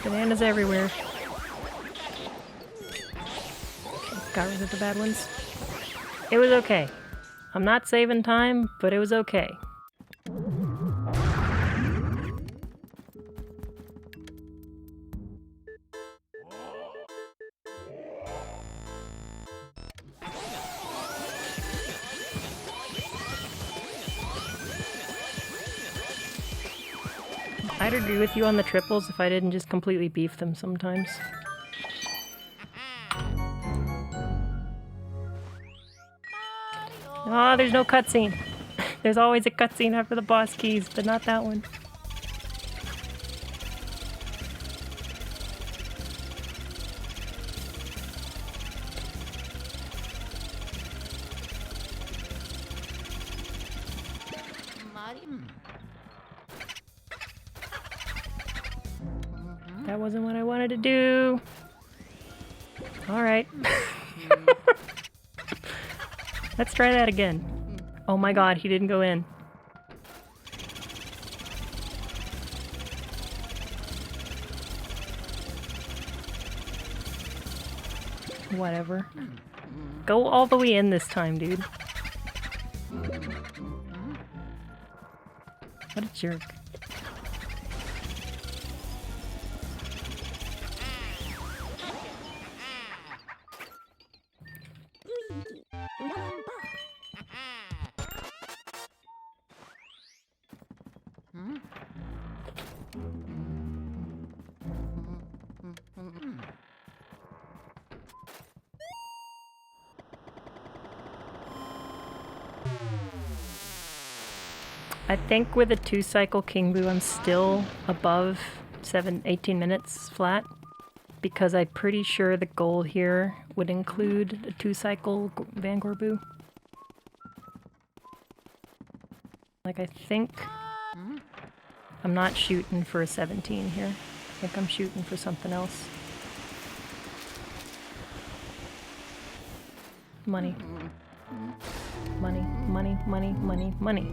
Bananas everywhere. Got rid of the bad ones. It was okay. I'm not saving time, but it was okay. I'd agree with you on the triples if I didn't just completely beef them sometimes. Oh, there's no cutscene. There's always a cutscene after the boss keys, but not that one. That wasn't what I wanted to do. Alright. Let's try that again. Oh my god, he didn't go in. Whatever. Go all the way in this time, dude. What a jerk. I think with a 2-cycle King Boo, I'm still above 18 minutes flat, because I'm pretty sure the goal here would include a 2-cycle Vanguard Boo. Like, I think I'm not shooting for a 17 here. I think I'm shooting for something else. Money. Money, money, money, money, money.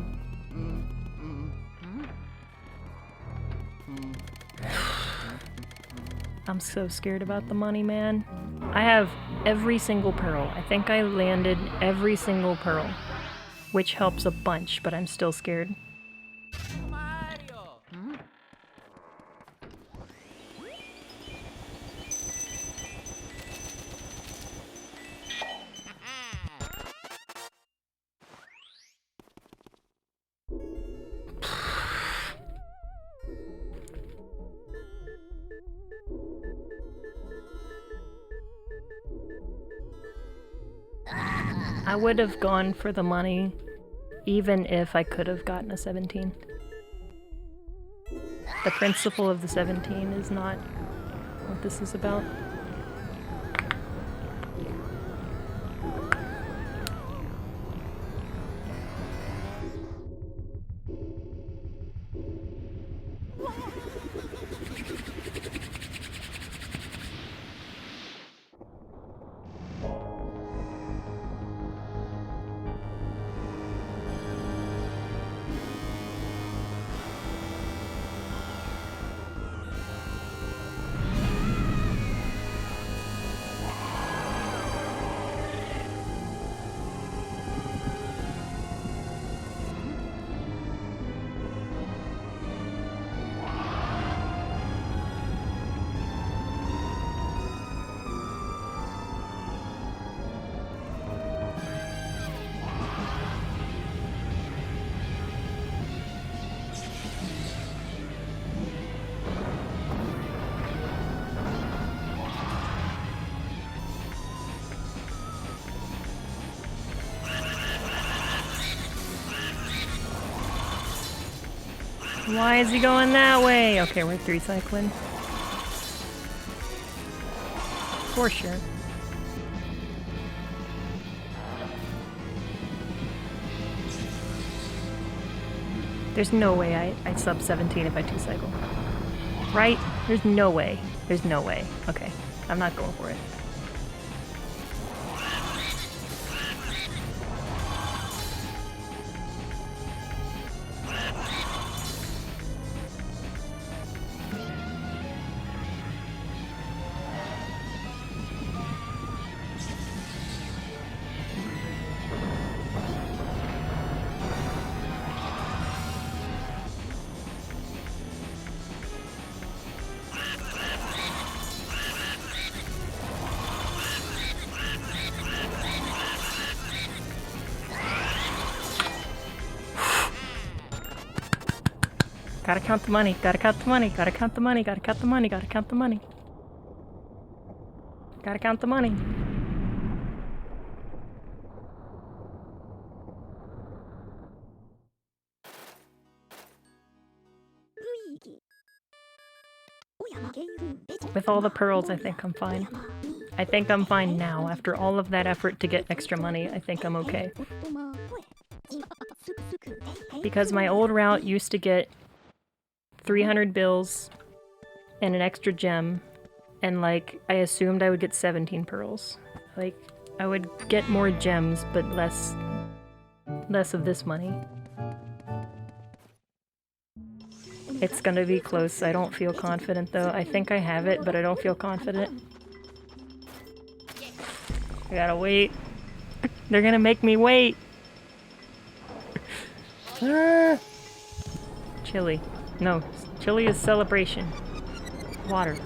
I'm so scared about the money, man. I have every single pearl. I think I landed every single pearl, which helps a bunch, but I'm still scared. I would have gone for the money, even if I could have gotten a 17. The principle of the 17 is not what this is about. Why is he going that way? Okay, we're 3 cycling. For sure. There's no way I sub 17 if I 2 cycle. Right? There's no way. There's no way. Okay, I'm not going for it. Gotta count the money, gotta count the money, gotta count the money, gotta count the money, gotta count the money. Gotta count the money. With all the pearls, I think I'm fine. I think I'm fine now. After all of that effort to get extra money, I think I'm okay. Because my old route used to get 300 bills and an extra gem, and like, I assumed I would get 17 pearls. Like, I would get more gems, but less of this money. It's gonna be close. I don't feel confident though. I think I have it, but I don't feel confident. I gotta wait. They're gonna make me wait. Chili. No, chili is celebration. Water.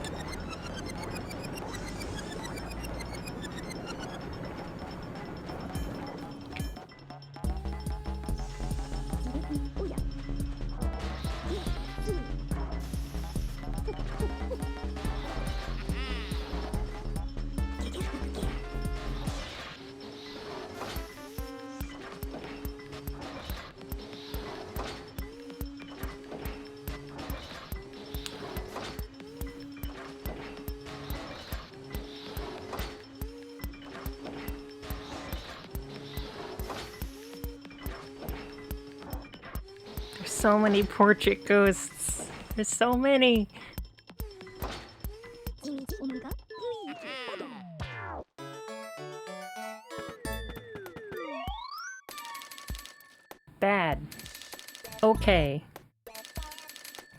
So many portrait ghosts. There's so many. Bad. Okay.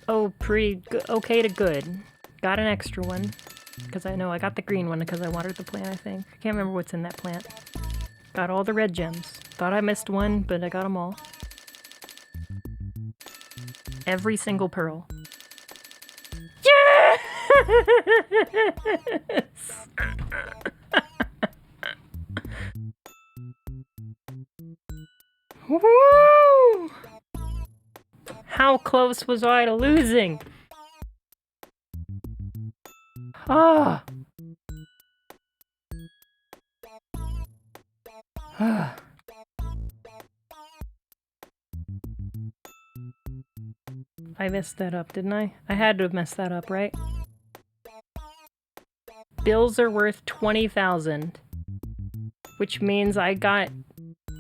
Oh, pretty good. Okay to good. Got an extra one. Because I know I got the green one because I watered the plant, I think. I can't remember what's in that plant. Got all the red gems. Thought I missed one, but I got them all. Every single pearl. Yes! Woo! How close was I to losing? Ah. Ah. I messed that up, didn't I? I had to have messed that up, right? Bills are worth 20,000, which means I got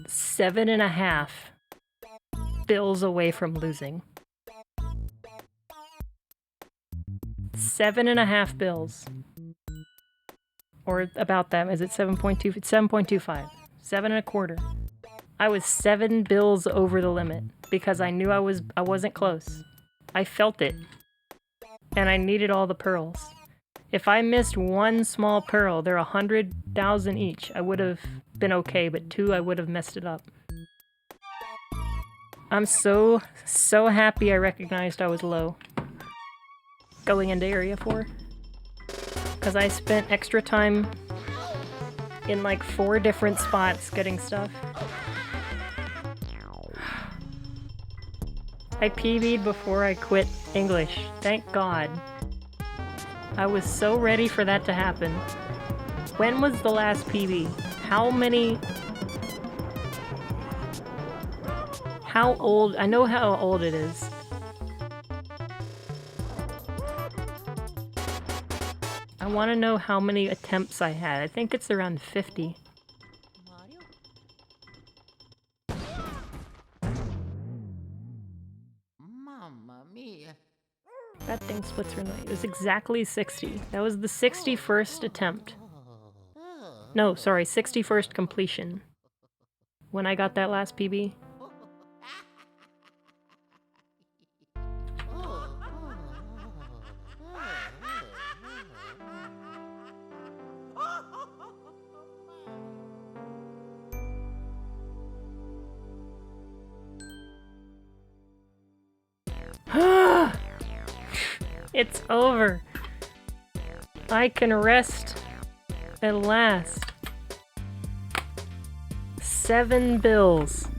7.5 bills away from losing. 7.5 bills. Or about that. Is it 7.2? It's 7.25. 7.25. I was 7 bills over the limit because I knew I wasn't close. I felt it. And I needed all the pearls. If I missed one small pearl, they're 100,000 each. I would have been okay, but 2, I would have messed it up. I'm so happy I recognized I was low going into Area 4. Because I spent extra time in like 4 different spots getting stuff. I PB'd before I quit English. Thank God. I was so ready for that to happen. When was the last PB? How old? I know how old it is. I want to know how many attempts I had. I think it's around 50. Mamma mia. That thing splits really. It was exactly 60. That was the 61st attempt. No, sorry, 61st completion. When I got that last PB. It's over. I can rest at last. 7 bills.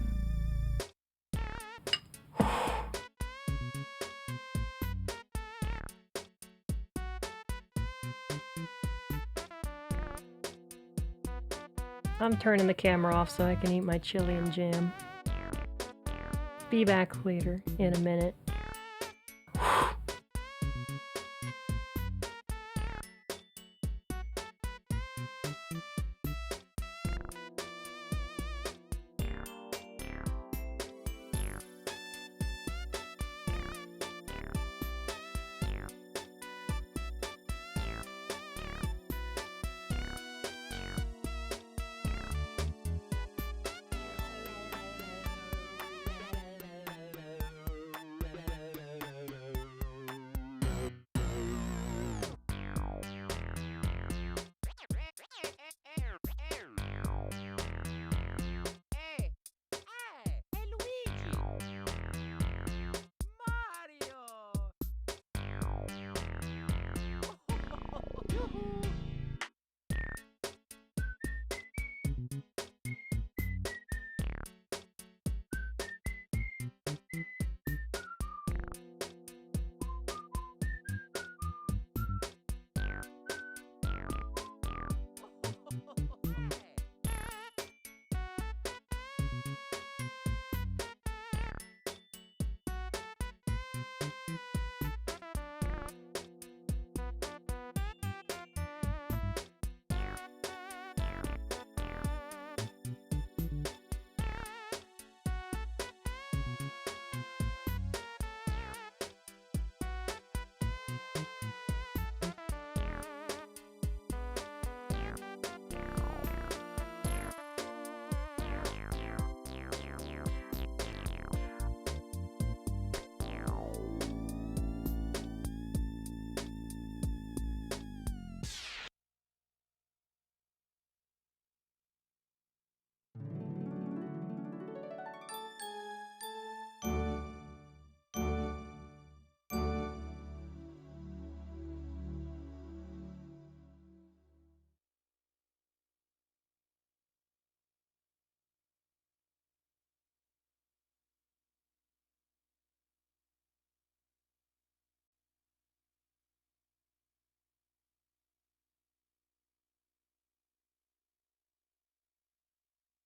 I'm turning the camera off so I can eat my chili and jam. Be back later in a minute.